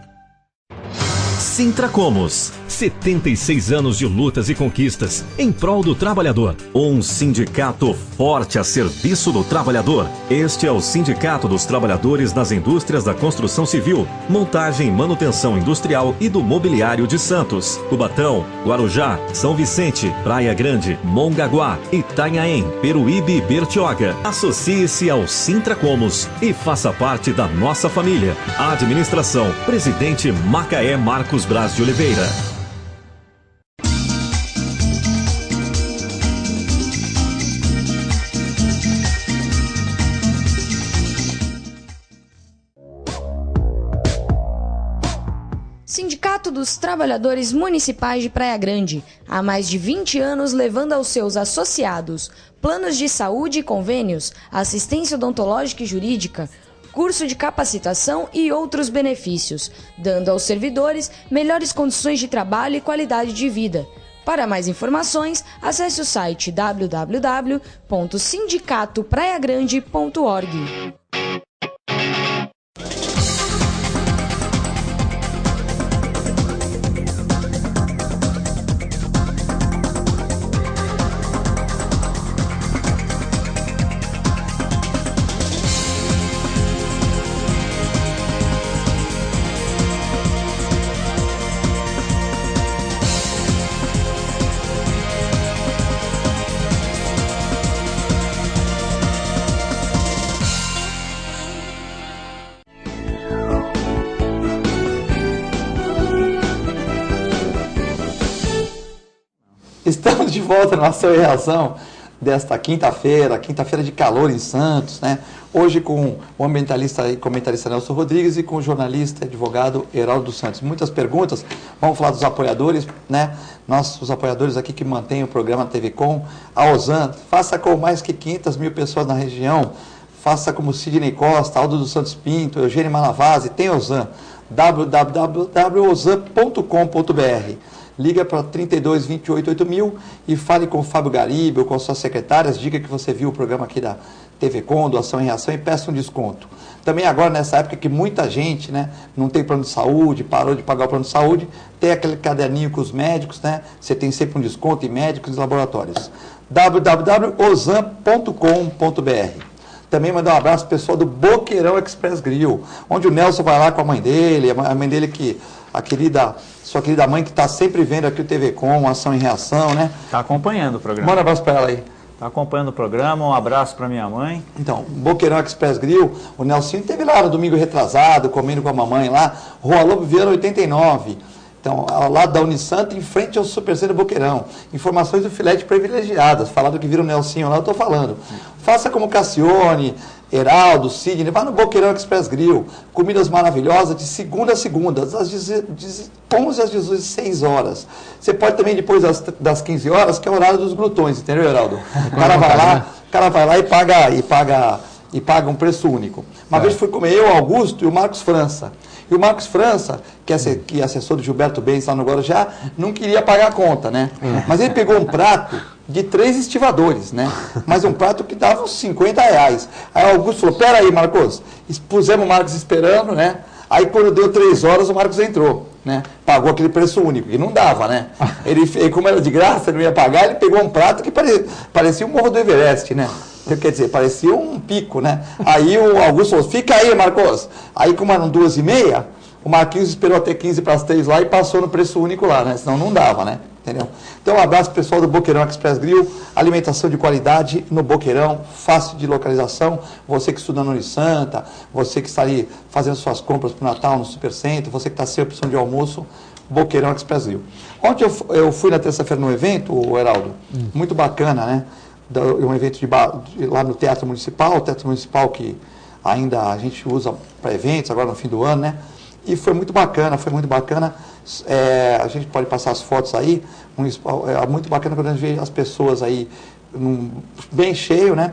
Sintracomos. 76 anos de lutas e conquistas em prol do trabalhador. Um sindicato forte a serviço do trabalhador. Este é o Sindicato dos Trabalhadores das Indústrias da Construção Civil, Montagem e Manutenção Industrial e do Mobiliário de Santos, Cubatão, Guarujá, São Vicente, Praia Grande, Mongaguá, Itanhaém, Peruíbe e Bertioga. Associe-se ao Sintracomos e faça parte da nossa família. Administração, Presidente Macaé Marcos Braz de Oliveira. Sindicato dos Trabalhadores Municipais de Praia Grande, há mais de 20 anos levando aos seus associados planos de saúde e convênios, assistência odontológica e jurídica, curso de capacitação e outros benefícios, dando aos servidores melhores condições de trabalho e qualidade de vida. Para mais informações, acesse o site www.sindicatopraiagrande.org. Estamos de volta na Ação e Reação desta quinta-feira de calor em Santos, né? Hoje com o ambientalista e comentarista Nelson Rodrigues e com o jornalista e advogado Heraldo dos Santos. Muitas perguntas, vamos falar dos apoiadores, né? Nossos apoiadores aqui que mantêm o programa TV Com, a Ozan, faça com mais que 500 mil pessoas na região, faça como Sidney Costa, Aldo dos Santos Pinto, Eugênio Malavase, tem Ozan, www.ozan.com.br. Liga para 32 28 8000 e fale com o Fábio Garibe ou com as suas secretárias, diga que você viu o programa aqui da TV Com, do Ação e Reação, e peça um desconto. Também agora, nessa época que muita gente, né, não tem plano de saúde, parou de pagar o plano de saúde, tem aquele caderninho com os médicos, né, você tem sempre um desconto em médicos e laboratórios. www.ozan.com.br. Também mandar um abraço pro pessoal do Boqueirão Express Grill, onde o Nelson vai lá com a mãe dele que sua querida mãe que está sempre vendo aqui o TV Com, Ação e Reação, né? Está acompanhando o programa. Manda um abraço para ela aí. Está acompanhando o programa, um abraço para minha mãe. Então, Boqueirão Express Grill, o Nelsinho esteve lá no domingo retrasado, comendo com a mamãe lá, Rua Lobo Viana 89. Então, ao lado da Unisanta, em frente ao Supercentro Boqueirão. Informações do Filete privilegiadas. Falaram que viram o Nelsinho lá, eu estou falando. Faça como Cassione, Heraldo, Sidney, vá no Boqueirão Express Grill. Comidas maravilhosas de segunda a segunda, das 11 às 16 horas. Você pode também, depois das 15 horas, que é o horário dos glutões, entendeu, Heraldo? O cara vai lá e paga um preço único. Uma vez fui comer eu, Augusto e o Marcos França. E o Marcos França, que é assessor do Gilberto Benz lá no Guarujá, não queria pagar a conta, né? Mas ele pegou um prato de 3 estivadores, né? Mas um prato que dava uns 50 reais. Aí o Augusto falou, peraí, Marcos, pusemos o Marcos esperando, né? Aí quando deu 3 horas, o Marcos entrou, né? Pagou aquele preço único, e não dava, né? Ele, como era de graça, ele não ia pagar, ele pegou um prato que parecia o Morro do Everest, né? Quer dizer, parecia um pico, né? Aí o Augusto falou, fica aí, Marcos. Aí como eram 2h30, o Marquinhos esperou até 15 para as 3 lá e passou no preço único lá, né? Senão não dava, né? Entendeu? Então, um abraço pessoal do Boqueirão Express Grill, alimentação de qualidade no Boqueirão, fácil de localização. Você que estuda no Unisanta, você que está ali fazendo suas compras para o Natal no Supercentro, você que está sem opção de almoço, Boqueirão Express Grill. Ontem eu fui na terça-feira no evento, o Heraldo, muito bacana, né? Um evento lá no Teatro Municipal que ainda a gente usa para eventos, agora no fim do ano, né? E foi muito bacana, a gente pode passar as fotos aí, é muito bacana quando a gente vê as pessoas aí bem cheio, né?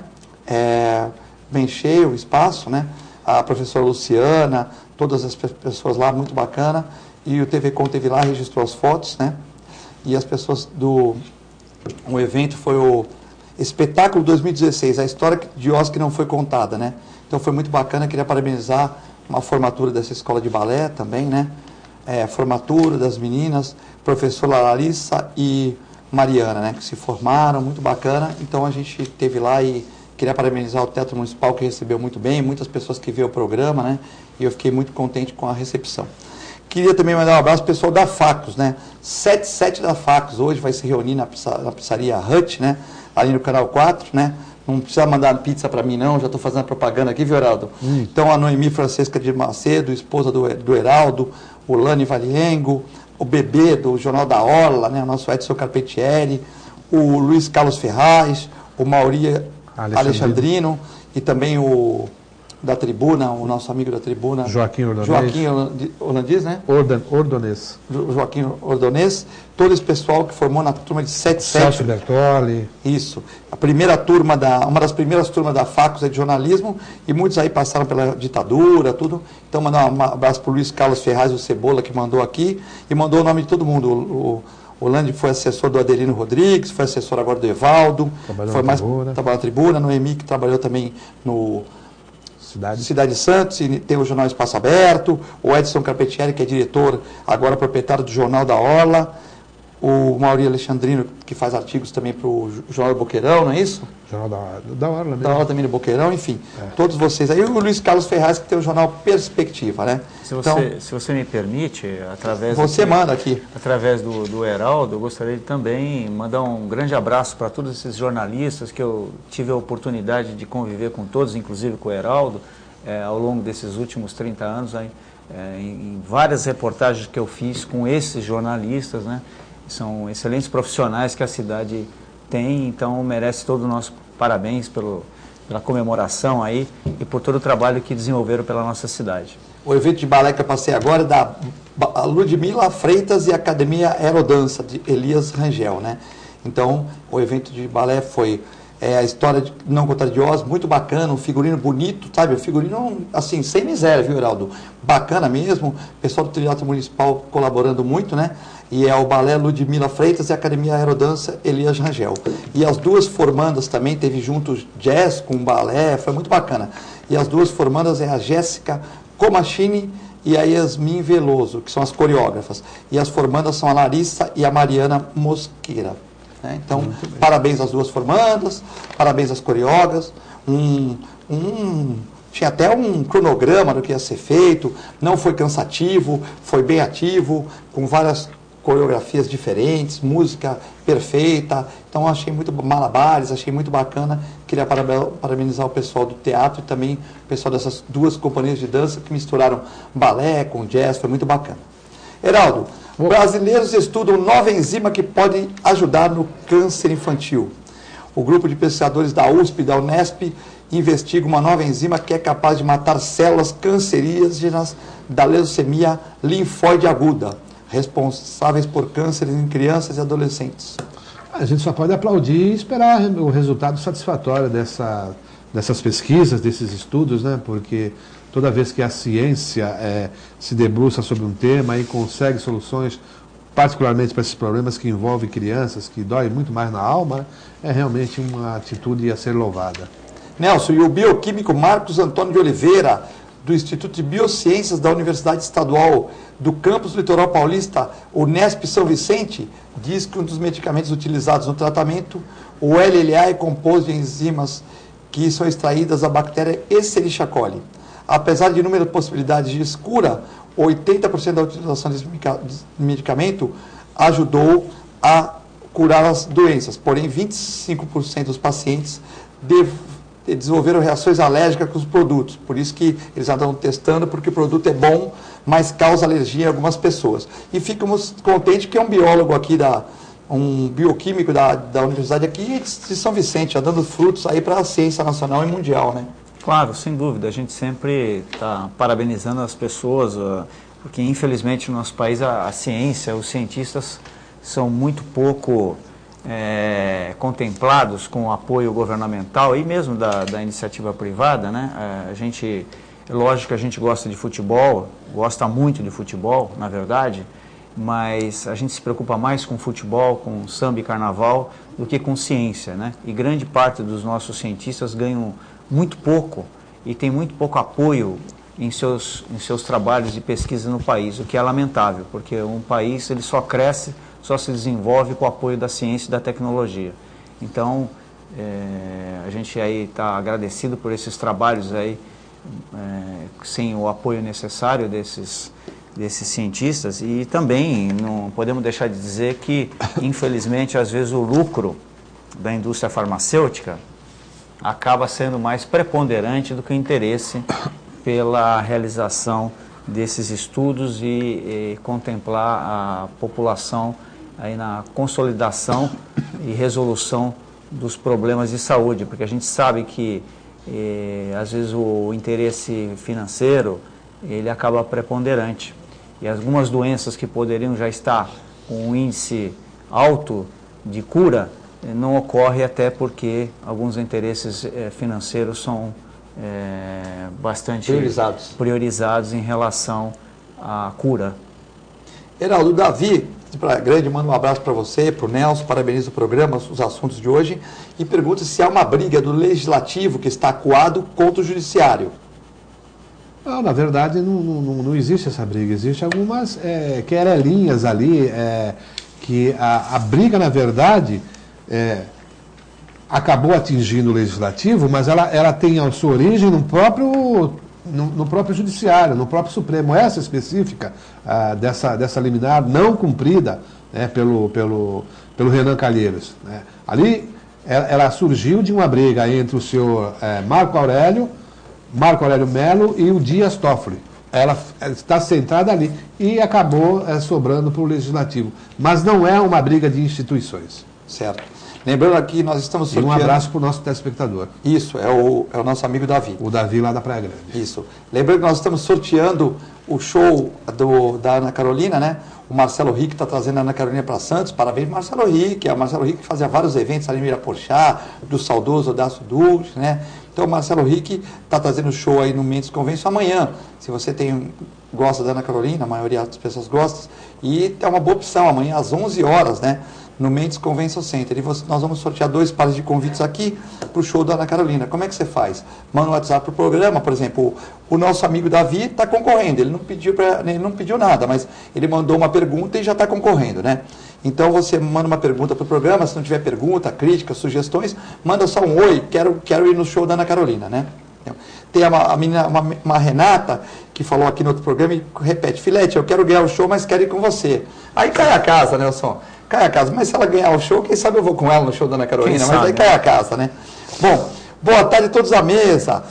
Bem cheio o espaço, né? A professora Luciana, todas as pessoas lá, muito bacana. E o TV Com teve lá, registrou as fotos, né? E as pessoas o evento foi o Espetáculo 2016, a história de Oz que não foi contada, né? Então foi muito bacana, queria parabenizar uma formatura dessa escola de balé também, né? Formatura das meninas, professora Larissa e Mariana, né? Que se formaram, muito bacana. Então a gente esteve lá e queria parabenizar o Teatro Municipal, que recebeu muito bem, muitas pessoas que viram o programa, né? E eu fiquei muito contente com a recepção. Queria também mandar um abraço ao pessoal da Facos, né? 77 da Facos, hoje vai se reunir na pizzaria Hut, né? Ali no Canal 4, né? Não precisa mandar pizza para mim, não, já estou fazendo propaganda aqui, viu, Heraldo? Então, a Noemi Francesca de Macedo, esposa do Heraldo, o Lani Valiengo, o bebê do Jornal da Orla, né? O nosso Edson Carpentieri, o Luiz Carlos Ferraz, o Mauri Alexandrino e também o da Tribuna, o nosso amigo da Tribuna. Joaquim Orlandês, né? Ordonês. Joaquim Ordonês. Todo esse pessoal que formou na turma de 77. Celso Bertoli. Isso. Uma das primeiras turmas da Facos é de jornalismo e muitos aí passaram pela ditadura, tudo. Então, mandar um abraço para o Luiz Carlos Ferraz, o Cebola, que mandou aqui e mandou o nome de todo mundo. O Landi foi assessor do Adelino Rodrigues, foi assessor agora do Evaldo. Trabalhou na Tribuna. Noemi, que trabalhou também no Cidade de Santos, e tem o jornal Espaço Aberto, o Edson Carpentieri, que é diretor, agora proprietário do Jornal da Orla, o Mauri Alexandrino, que faz artigos também para o Jornal do Boqueirão, não é isso? Jornal da Orla mesmo. Da Orla também do Boqueirão, enfim, todos vocês aí. E o Luiz Carlos Ferraz, que tem o jornal Perspectiva, né? Se você me permite, através do Heraldo, eu gostaria de também mandar um grande abraço para todos esses jornalistas que eu tive a oportunidade de conviver com todos, inclusive com o Heraldo, ao longo desses últimos 30 anos, em várias reportagens que eu fiz com esses jornalistas, né? São excelentes profissionais que a cidade tem, então merece todo o nosso parabéns pela comemoração aí e por todo o trabalho que desenvolveram pela nossa cidade. O evento de balé que eu passei agora é da Ludmila Freitas e Academia Aerodança, de Elias Rangel, né? Então, o evento de balé foi a história de não contada de Oz, muito bacana, um figurino bonito, sabe? Um figurino, assim, sem miséria, viu, Heraldo? Bacana mesmo, o pessoal do Teatro Municipal colaborando muito, né? E é o balé Ludmila Freitas e a Academia Aerodança Elias Rangel. E as duas formandas também, teve juntos jazz com balé, foi muito bacana. E as duas formandas é a Jéssica Comachini e a Yasmin Veloso, que são as coreógrafas. E as formandas são a Larissa e a Mariana Mosqueira. Né? Então, parabéns às duas formandas, parabéns às coreógrafas. Tinha até um cronograma do que ia ser feito, não foi cansativo, foi bem ativo, com várias coreografias diferentes, música perfeita. Então achei muito malabares, achei muito bacana. Queria parabenizar o pessoal do teatro e também o pessoal dessas duas companhias de dança que misturaram balé com jazz, foi muito bacana. Heraldo, Brasileiros estudam nova enzima que pode ajudar no câncer infantil. O grupo de pesquisadores da USP e da Unesp investiga uma nova enzima que é capaz de matar células cancerígenas da leucemia linfóide aguda, responsáveis por cânceres em crianças e adolescentes. A gente só pode aplaudir e esperar o resultado satisfatório dessas pesquisas, desses estudos, né? Porque toda vez que a ciência se debruça sobre um tema e consegue soluções, particularmente para esses problemas que envolvem crianças, que dói muito mais na alma, é realmente uma atitude a ser louvada. Nelson, e o bioquímico Marcos Antônio de Oliveira, do Instituto de Biociências da Universidade Estadual do Campus Litoral Paulista, Unesp São Vicente, diz que um dos medicamentos utilizados no tratamento, o LLA, é composto de enzimas que são extraídas da bactéria Escherichia coli. Apesar de inúmeras possibilidades de cura, 80% da utilização desse medicamento ajudou a curar as doenças, porém 25% dos pacientes desenvolveram reações alérgicas com os produtos, por isso que eles andam testando, porque o produto é bom, mas causa alergia em algumas pessoas. E ficamos contentes que é um biólogo aqui, um bioquímico da universidade aqui de São Vicente, já dando frutos aí para a ciência nacional e mundial, né? Claro, sem dúvida, a gente sempre está parabenizando as pessoas, porque infelizmente no nosso país a ciência, os cientistas são muito pouco contemplados com o apoio governamental e mesmo da iniciativa privada, né? É lógico que a gente gosta de futebol, gosta muito de futebol, na verdade, mas a gente se preocupa mais com futebol, com samba e carnaval, do que com ciência, né? E grande parte dos nossos cientistas ganham muito pouco e tem muito pouco apoio em seus trabalhos de pesquisa no país, o que é lamentável, porque um país ele só cresce, só se desenvolve com o apoio da ciência e da tecnologia. Então, a gente aí está agradecido por esses trabalhos aí, sem o apoio necessário desses cientistas, e também não podemos deixar de dizer que, infelizmente, às vezes o lucro da indústria farmacêutica acaba sendo mais preponderante do que o interesse pela realização desses estudos e contemplar a população aí na consolidação e resolução dos problemas de saúde, porque a gente sabe que às vezes o interesse financeiro ele acaba preponderante e algumas doenças que poderiam já estar com um índice alto de cura não ocorre, até porque alguns interesses financeiros são bastante priorizados em relação à cura. Heraldo, Davi, de Praia Grande, manda um abraço para você, para o Nelson, parabeniza o programa, os assuntos de hoje, e pergunta se há uma briga do Legislativo que está acuado contra o Judiciário. Não, na verdade, não existe essa briga, existem algumas querelinhas ali, que a briga, na verdade, acabou atingindo o Legislativo, mas ela tem a sua origem no próprio Judiciário, no próprio Supremo. Essa específica dessa liminar não cumprida, né, pelo Renan Calheiros, né. Ali ela surgiu de uma briga entre o senhor Marco Aurélio Melo e o Dias Toffoli. Ela está centrada ali e acabou sobrando para o Legislativo. Mas não é uma briga de instituições. Certo. Lembrando aqui, nós estamos sorteando... E um abraço para o nosso telespectador. Isso, é o nosso amigo Davi. O Davi lá da Praia Grande. Isso. Lembrando que nós estamos sorteando o show da Ana Carolina, né? O Marcelo Rick está trazendo a Ana Carolina para Santos. Parabéns, Marcelo Rick. É o Marcelo Rick que fazia vários eventos ali em Miraporchá, do saudoso Odácio Dulce, né? Então o Marcelo Rick está trazendo show aí no Mendes Convention amanhã. Se você gosta da Ana Carolina, a maioria das pessoas gosta, e é uma boa opção, amanhã às 11 horas, né? No Mendes Convention Center. E nós vamos sortear 2 pares de convites aqui para o show da Ana Carolina. Como é que você faz? Manda um WhatsApp para o programa, por exemplo, o nosso amigo Davi está concorrendo. Ele não pediu nada, mas ele mandou uma pergunta e já está concorrendo, né? Então você manda uma pergunta para o programa, se não tiver pergunta, crítica, sugestões, manda só um oi, quero ir no show da Ana Carolina, né? Tem uma Renata que falou aqui no outro programa e repete: Filete, eu quero ganhar o show, mas quero ir com você. Aí cai a casa, Nelson. Cai a casa, mas se ela ganhar o show, quem sabe eu vou com ela no show da Ana Carolina, mas aí cai a casa, né? Bom, boa tarde a todos à mesa.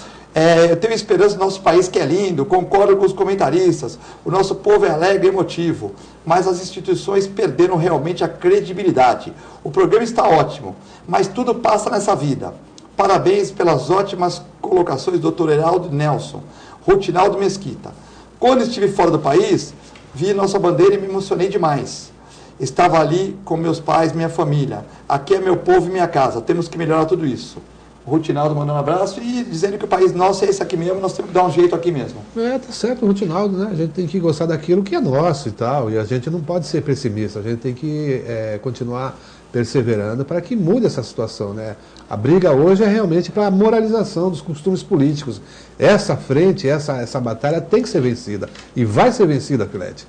Eu tenho esperança no nosso país que é lindo, concordo com os comentaristas, o nosso povo é alegre e emotivo, mas as instituições perderam realmente a credibilidade. O programa está ótimo, mas tudo passa nessa vida. Parabéns pelas ótimas colocações, Dr. Heraldo Nelson, Rutinaldo Mesquita. Quando estive fora do país, vi nossa bandeira e me emocionei demais. Estava ali com meus pais, minha família. Aqui é meu povo e minha casa. Temos que melhorar tudo isso. O Rutinaldo mandando um abraço e dizendo que o país nosso é esse aqui mesmo, nós temos que dar um jeito aqui mesmo. Tá certo, Rutinaldo, né? A gente tem que gostar daquilo que é nosso e tal. E a gente não pode ser pessimista. A gente tem que continuar perseverando para que mude essa situação, né? A briga hoje é realmente para a moralização dos costumes políticos. Essa frente, essa batalha tem que ser vencida. E vai ser vencida, Filete.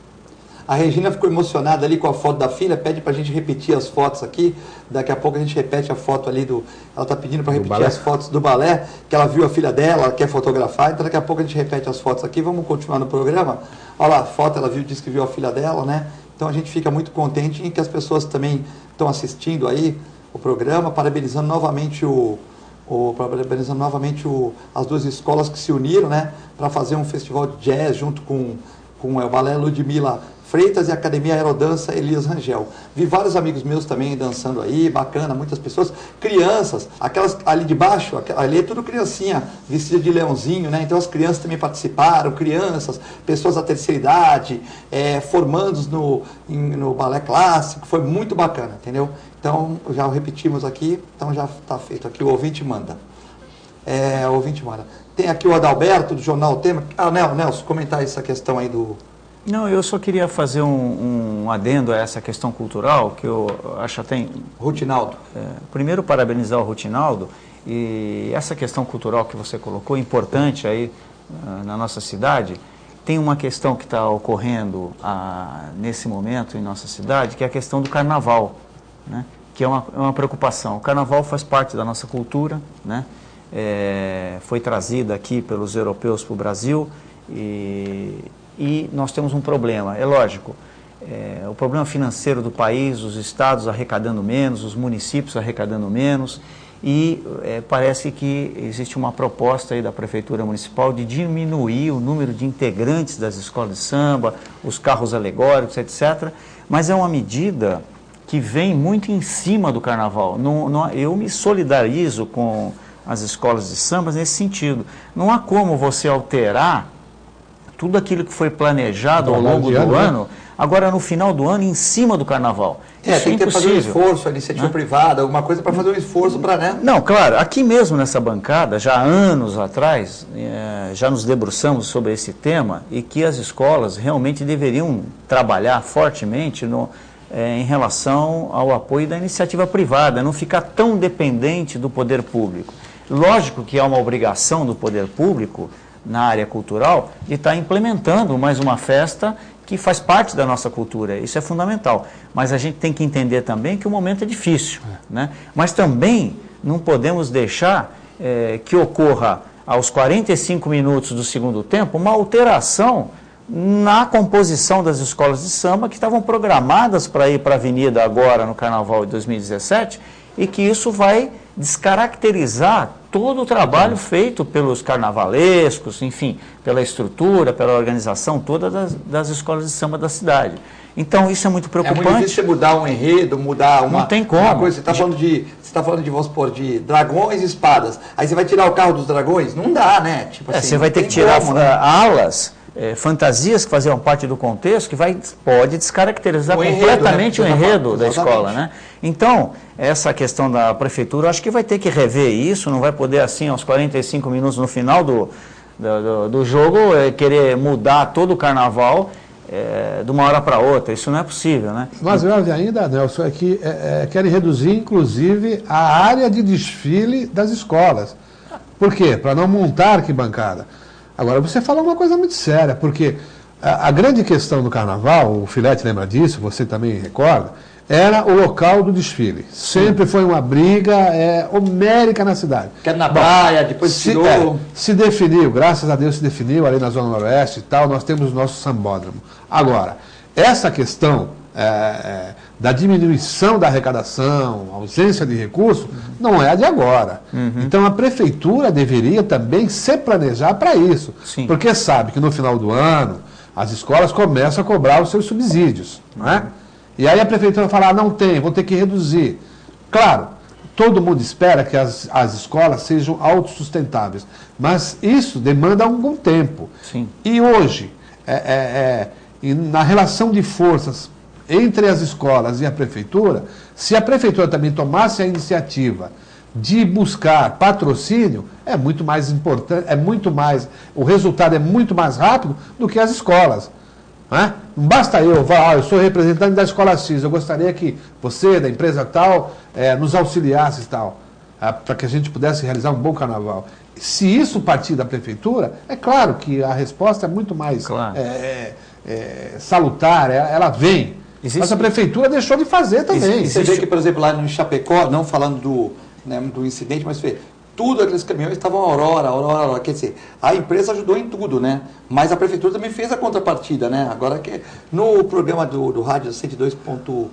A Regina ficou emocionada ali com a foto da filha, pede para a gente repetir as fotos aqui. Daqui a pouco a gente repete a foto ali do... Ela está pedindo para repetir as fotos do balé, que ela viu a filha dela, ela quer fotografar, então daqui a pouco a gente repete as fotos aqui. Vamos continuar no programa. Olha lá, a foto, ela viu, disse que viu a filha dela, né? Então a gente fica muito contente em que as pessoas também estão assistindo aí o programa, parabenizando novamente as duas escolas que se uniram, né? Para fazer um festival de jazz junto com o balé Ludmila Freitas e a Academia Aerodança Elias Rangel. Vi vários amigos meus também dançando aí, bacana, muitas pessoas, crianças, aquelas ali de baixo, ali é tudo criancinha, vestida de leãozinho, né? Então as crianças também participaram, crianças, pessoas da terceira idade, formandos no balé clássico, foi muito bacana, entendeu? Então, já repetimos aqui, então já está feito aqui, o ouvinte manda. O ouvinte manda. Tem aqui o Adalberto, do Jornal Tema. Nelson, comentar essa questão aí do... Não, eu só queria fazer um adendo a essa questão cultural, que eu acho até... Rutinaldo. Primeiro, parabenizar o Rutinaldo, e essa questão cultural que você colocou, importante aí na nossa cidade, tem uma questão que está ocorrendo nesse momento em nossa cidade, que é a questão do carnaval, né? Que é uma preocupação. O carnaval faz parte da nossa cultura, né? Foi trazida aqui pelos europeus para o Brasil, e nós temos um problema, é lógico, o problema financeiro do país, os estados arrecadando menos, os municípios arrecadando menos, e parece que existe uma proposta aí da Prefeitura Municipal de diminuir o número de integrantes das escolas de samba, os carros alegóricos, etc. Mas é uma medida que vem muito em cima do carnaval. Eu me solidarizo com as escolas de samba nesse sentido. Não há como você alterar tudo aquilo que foi planejado ao longo do ano, agora no final do ano, em cima do carnaval. Isso tem que fazer um esforço, a iniciativa privada, alguma coisa para fazer um esforço para, né? Não, claro, aqui mesmo nessa bancada, já há anos atrás, já nos debruçamos sobre esse tema e que as escolas realmente deveriam trabalhar fortemente em relação ao apoio da iniciativa privada, não ficar tão dependente do poder público. Lógico que há uma obrigação do poder público na área cultural, de estar implementando mais uma festa que faz parte da nossa cultura. Isso é fundamental. Mas a gente tem que entender também que o momento é difícil, né? Mas também não podemos deixar que ocorra, aos 45 minutos do segundo tempo, uma alteração na composição das escolas de samba que estavam programadas para ir para a avenida agora no Carnaval de 2017, e que isso vai descaracterizar todo o trabalho feito pelos carnavalescos, enfim, pela estrutura, pela organização toda das escolas de samba da cidade. Então, isso é muito preocupante. É muito difícil você mudar um enredo, mudar uma... Não tem como. Uma coisa, você está falando de, vamos supor, de dragões e espadas. Aí você vai tirar o carro dos dragões? Não dá, né? Tipo assim, você vai ter que tirar alas, fantasias que faziam parte do contexto, que pode descaracterizar completamente o enredo da escola, né? Então, essa questão da prefeitura, acho que vai ter que rever isso, não vai poder assim, aos 45 minutos no final do jogo, querer mudar todo o carnaval de uma hora para outra. Isso não é possível, né? Mas ainda, Nelson, é que querem reduzir, inclusive, a área de desfile das escolas. Por quê? Para não montar arquibancada. Agora, você fala uma coisa muito séria, porque a grande questão do carnaval, o Filete lembra disso, você também recorda, era o local do desfile. Sempre foi uma briga homérica na cidade. Que era na praia, depois tirou... Se definiu, graças a Deus se definiu ali na Zona Noroeste e tal, nós temos o nosso sambódromo. Agora, essa questão da diminuição da arrecadação, ausência de recursos, não é a de agora. Então a prefeitura deveria também se planejar para isso, porque sabe que no final do ano as escolas começam a cobrar os seus subsídios, não é? E aí a prefeitura fala, não tem, vou ter que reduzir. Claro, todo mundo espera que as escolas sejam autossustentáveis, mas isso demanda algum tempo. E hoje, na relação de forças entre as escolas e a prefeitura, se a prefeitura também tomasse a iniciativa de buscar patrocínio, é muito mais importante, o resultado é muito mais rápido do que as escolas. Não basta eu falar, eu sou representante da escola X, eu gostaria que você, da empresa tal, nos auxiliasse e tal, para que a gente pudesse realizar um bom carnaval. Se isso partir da prefeitura, é claro que a resposta é muito mais salutar, ela vem. Mas a prefeitura deixou de fazer também. Você vê que, por exemplo, lá no Chapecó, não falando do incidente, mas tudo aqueles caminhões estavam Aurora, quer dizer, a empresa ajudou em tudo, né? Mas a prefeitura também fez a contrapartida, né? Agora que no programa do rádio 102.1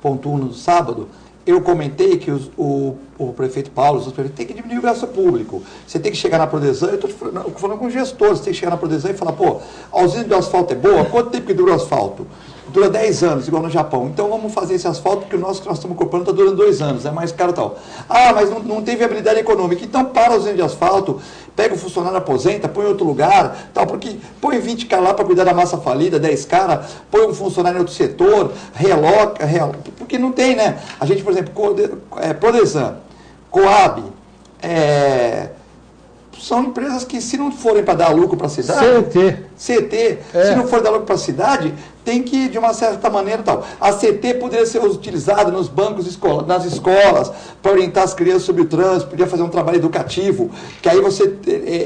no sábado, eu comentei que o prefeito Paulo, os prefeitos, tem que diminuir o gasto público. Você tem que chegar na Prodesan, eu estou falando com gestores, você tem que chegar na Prodesan e falar, pô, a usina do asfalto é boa? Quanto tempo que dura o asfalto? Dura 10 anos, igual no Japão. Então vamos fazer esse asfalto, porque o nosso que nós estamos comprando está durando 2 anos, é mais caro e tal. Ah, mas não tem viabilidade econômica. Então para a usina de asfalto, pega o funcionário, aposenta, põe em outro lugar, tal, porque põe 20 caras lá para cuidar da massa falida, 10 caras, põe um funcionário em outro setor, realoca, porque não tem, né? A gente, por exemplo, Prodesan, Coab, são empresas que, se não forem para dar lucro para a cidade... CT. Se não for dar lucro para a cidade, tem que, de uma certa maneira, tal. A CT poderia ser utilizada nos bancos, nas escolas, para orientar as crianças sobre o trânsito, podia fazer um trabalho educativo, que aí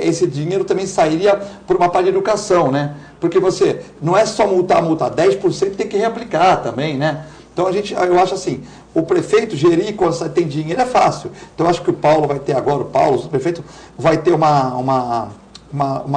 esse dinheiro também sairia por uma parte de educação, né? Porque você, não é só multar, 10% tem que reaplicar também, né? Então eu acho assim, o prefeito gerir quando tem dinheiro é fácil. Então eu acho que o Paulo vai ter agora, o prefeito vai ter uma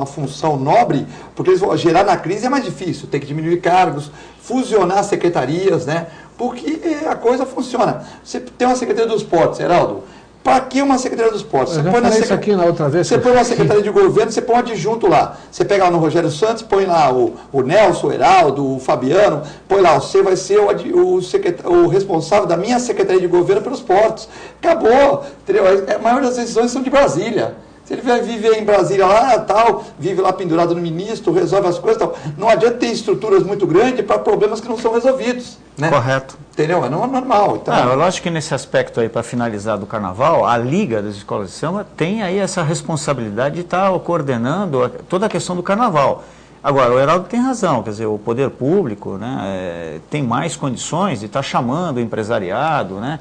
função nobre, porque eles vão gerar na crise é mais difícil, tem que diminuir cargos, fusionar secretarias, né? Porque a coisa funciona. Você tem uma Secretaria dos Portos, Heraldo. Para que uma Secretaria dos Portos? Você põe isso aqui na outra vez. Você põe uma Secretaria de Governo, você põe um adjunto lá. Você pega lá no Rogério Santos, põe lá o Nelson, o Heraldo, o Fabiano, põe lá, você vai ser o responsável da minha Secretaria de Governo pelos portos. Acabou. Entendeu? A maior das decisões são de Brasília. Se ele vai viver em Brasília lá, tal, vive lá pendurado no ministro, resolve as coisas, tal. Não adianta ter estruturas muito grandes para problemas que não são resolvidos. Né? Correto. Entendeu? É normal. Então... eu acho que nesse aspecto aí, para finalizar do carnaval, a Liga das Escolas de Samba tem aí essa responsabilidade de estar coordenando toda a questão do carnaval. Agora, o Heraldo tem razão, quer dizer, o poder público, né, tem mais condições de estar chamando o empresariado, né,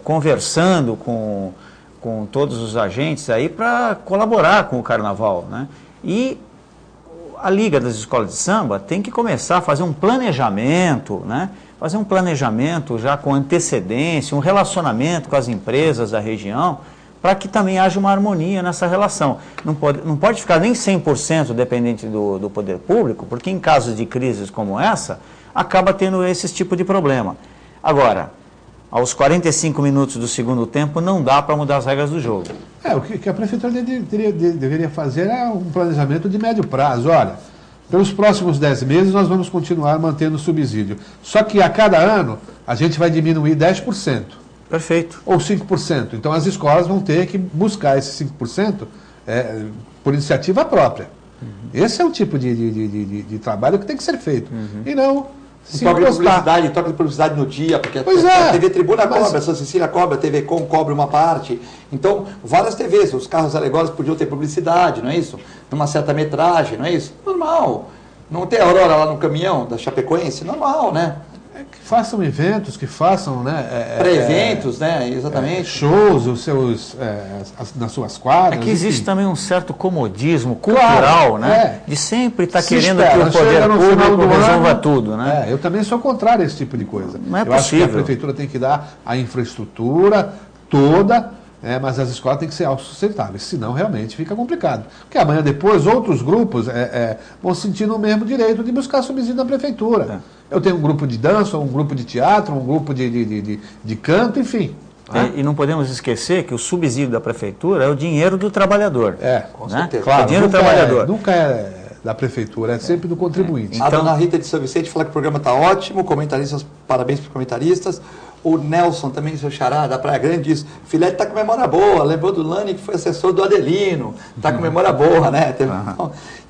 conversando com todos os agentes aí para colaborar com o carnaval, né? E a Liga das Escolas de Samba tem que começar a fazer um planejamento, né? Fazer um planejamento já com antecedência, um relacionamento com as empresas da região, para que também haja uma harmonia nessa relação. Não pode ficar nem 100% dependente do poder público, porque em casos de crises como essa, acaba tendo esse tipo de problema. Agora, aos 45 minutos do segundo tempo, não dá para mudar as regras do jogo. O que a prefeitura deveria fazer é um planejamento de médio prazo. Olha, pelos próximos 10 meses nós vamos continuar mantendo o subsídio. Só que a cada ano a gente vai diminuir 10%. Perfeito. Ou 5%. Então as escolas vão ter que buscar esses 5% por iniciativa própria. Esse é o tipo de trabalho que tem que ser feito. E não... toca de publicidade no dia, porque a TV Tribuna cobra, a Santa Cecília cobra, a TV Com cobra uma parte. Então, várias TVs, os carros alegóricos podiam ter publicidade, não é isso? Numa certa metragem, não é isso? Normal. Não tem a Aurora lá no caminhão da Chapecoense? Normal, né? Que façam eventos, que façam, né? Pré-eventos, né? Exatamente. Shows, os seus, nas suas quadras. É que existe também um certo comodismo cultural, né? De sempre estar querendo que o poder público resolva tudo, né? Eu também sou contrário a esse tipo de coisa. Não é possível. Acho que a prefeitura tem que dar a infraestrutura toda, mas as escolas têm que ser autossustentáveis, senão realmente fica complicado. Porque amanhã depois outros grupos vão sentir o mesmo direito de buscar subsídio na prefeitura. Eu tenho um grupo de dança, um grupo de teatro, um grupo de canto, enfim. E não podemos esquecer que o subsídio da prefeitura é o dinheiro do trabalhador. Com certeza. Claro, o dinheiro do trabalhador. Nunca é da prefeitura, é sempre do contribuinte. Então, a dona Rita de São Vicente fala que o programa está ótimo, comentaristas, parabéns para os comentaristos. O Nelson, também seu xará, da Praia Grande, diz, Filete está com memória boa, lembrou do Lani, que foi assessor do Adelino, está com memória boa, né?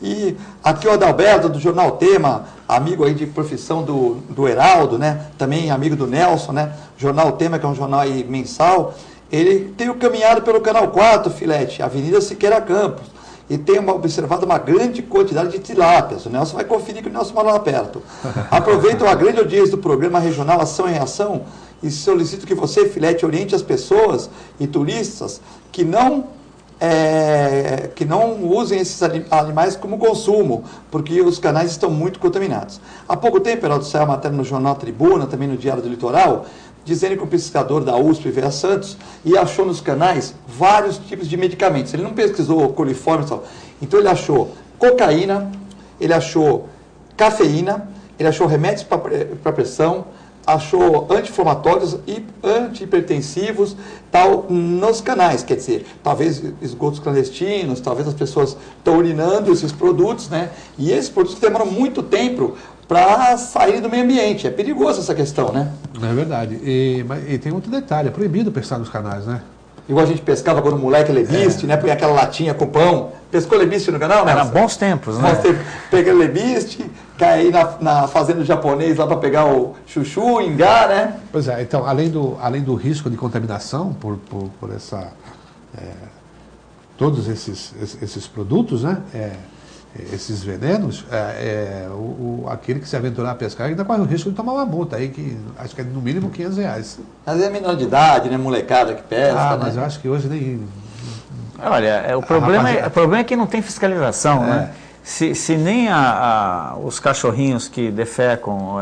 E aqui o Adalberto, do Jornal Tema, amigo aí de profissão do Heraldo, né? Também amigo do Nelson, né? Jornal Tema, que é um jornal aí mensal, ele tem caminhado pelo Canal 4, Filete, Avenida Siqueira Campos, e tem observado uma grande quantidade de tilápias. O Nelson vai conferir que o Nelson mora lá perto. Aproveitam a grande audiência do programa regional Ação e Reação e solicito que você, Filete, oriente as pessoas e turistas que não usem esses animais como consumo, porque os canais estão muito contaminados. Há pouco tempo, Heraldo, saiu a matéria no Jornal Tribuna, também no Diário do Litoral, dizendo que um pesquisador da USP veio a Santos e achou nos canais vários tipos de medicamentos. Ele não pesquisou coliformes, então ele achou cocaína, ele achou cafeína, ele achou remédios para pressão, achou anti-inflamatórios e antihipertensivos, tal, nos canais, quer dizer, talvez esgotos clandestinos, talvez as pessoas estão urinando esses produtos, né? E esses produtos demoram muito tempo para sair do meio ambiente. É perigoso essa questão, né? É verdade. E tem outro detalhe, é proibido pescar nos canais, né? Igual a gente pescava quando o moleque lebiste, né? Põe aquela latinha com pão. Pescou lebiste no canal, né? Era bons tempos, né? Peguei lebiste, caí na fazenda japonês lá para pegar o chuchu, ingá, né? Pois é, então, além do risco de contaminação por todos esses produtos, né? Esses venenos, aquele que se aventurar a pescar ainda corre o risco de tomar uma multa aí, que acho que é no mínimo R$500. Mas é menor de idade, né? Molecada que pesca. Mas né? eu acho que hoje nem. Olha, o problema é que não tem fiscalização, né? Se nem os cachorrinhos que defecam,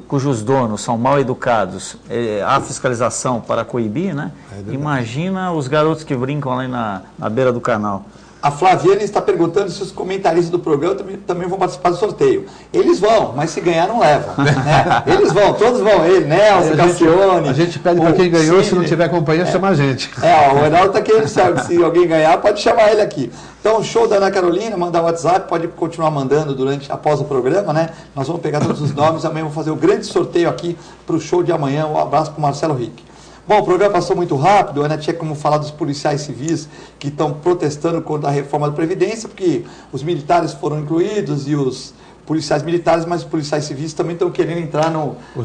cujos donos são mal educados, há fiscalização para coibir, né? Imagina os garotos que brincam ali na beira do canal. A Flaviane está perguntando se os comentaristas do programa também vão participar do sorteio. Eles vão, mas se ganhar não leva. Né? Eles vão, todos vão. Ele, Nelson, Cassione. A gente pede para quem ganhou, Cine. Se não tiver companhia, chama a gente. O Heraldo está querendo saber, se alguém ganhar, pode chamar ele aqui. Então, show da Ana Carolina, mandar o WhatsApp, pode continuar mandando após o programa, né? Nós vamos pegar todos os nomes, amanhã vamos fazer o grande sorteio aqui para o show de amanhã. Um abraço para o Marcelo Rick. Bom, o programa passou muito rápido, né? Tinha como falar dos policiais civis que estão protestando contra a reforma da Previdência, porque os militares foram incluídos e os policiais militares, mas os policiais civis também estão querendo entrar no... Os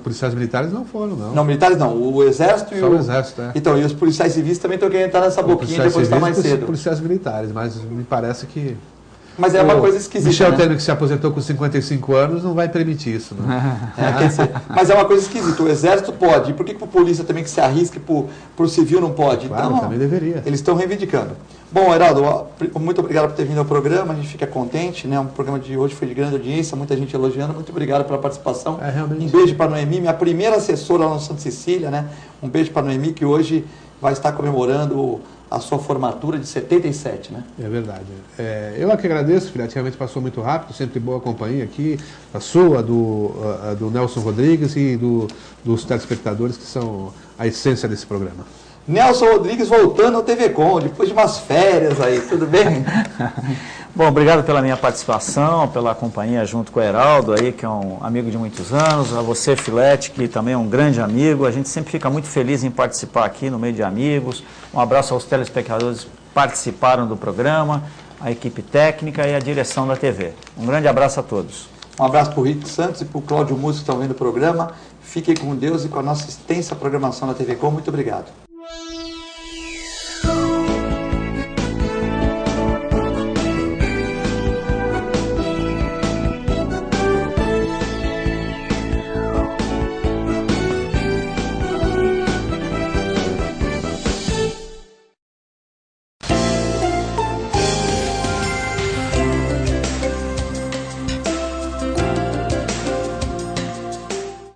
policiais militares não foram, não. Não, militares não, o Exército e o Exército, Então, e os policiais civis também estão querendo entrar nessa boquinha e depois está mais cedo. Os policiais militares, mas me parece que... Mas é uma coisa esquisita. Michel né? Temer, que se aposentou com 55 anos, não vai permitir isso. Né? Quer dizer, mas é uma coisa esquisita. O Exército pode. E por que a polícia também que se arrisca por civil não pode? Claro, então, também deveria. Eles estão reivindicando. Bom, Heraldo, muito obrigado por ter vindo ao programa. A gente fica contente, né? O programa de hoje foi de grande audiência, muita gente elogiando. Muito obrigado pela participação. Um beijo para a Noemi, minha primeira assessora lá no Santa Cecília, né? Um beijo para a Noemi, que hoje vai estar comemorando a sua formatura de 77, né? É verdade. Eu é que agradeço, Filete, realmente passou muito rápido, sempre boa companhia aqui, a sua, do Nelson Rodrigues e dos telespectadores, que são a essência desse programa. Nelson Rodrigues voltando ao TV Com, depois de umas férias aí, tudo bem? Bom, obrigado pela minha participação, pela companhia junto com o Heraldo aí, que é um amigo de muitos anos, a você, Filete, que também é um grande amigo. A gente sempre fica muito feliz em participar aqui no meio de amigos. Um abraço aos telespectadores que participaram do programa, a equipe técnica e a direção da TV. Um grande abraço a todos. Um abraço para o Rick Santos e para o Cláudio Músico que estão vendo o programa. Fiquem com Deus e com a nossa extensa programação da TV Com. Muito obrigado.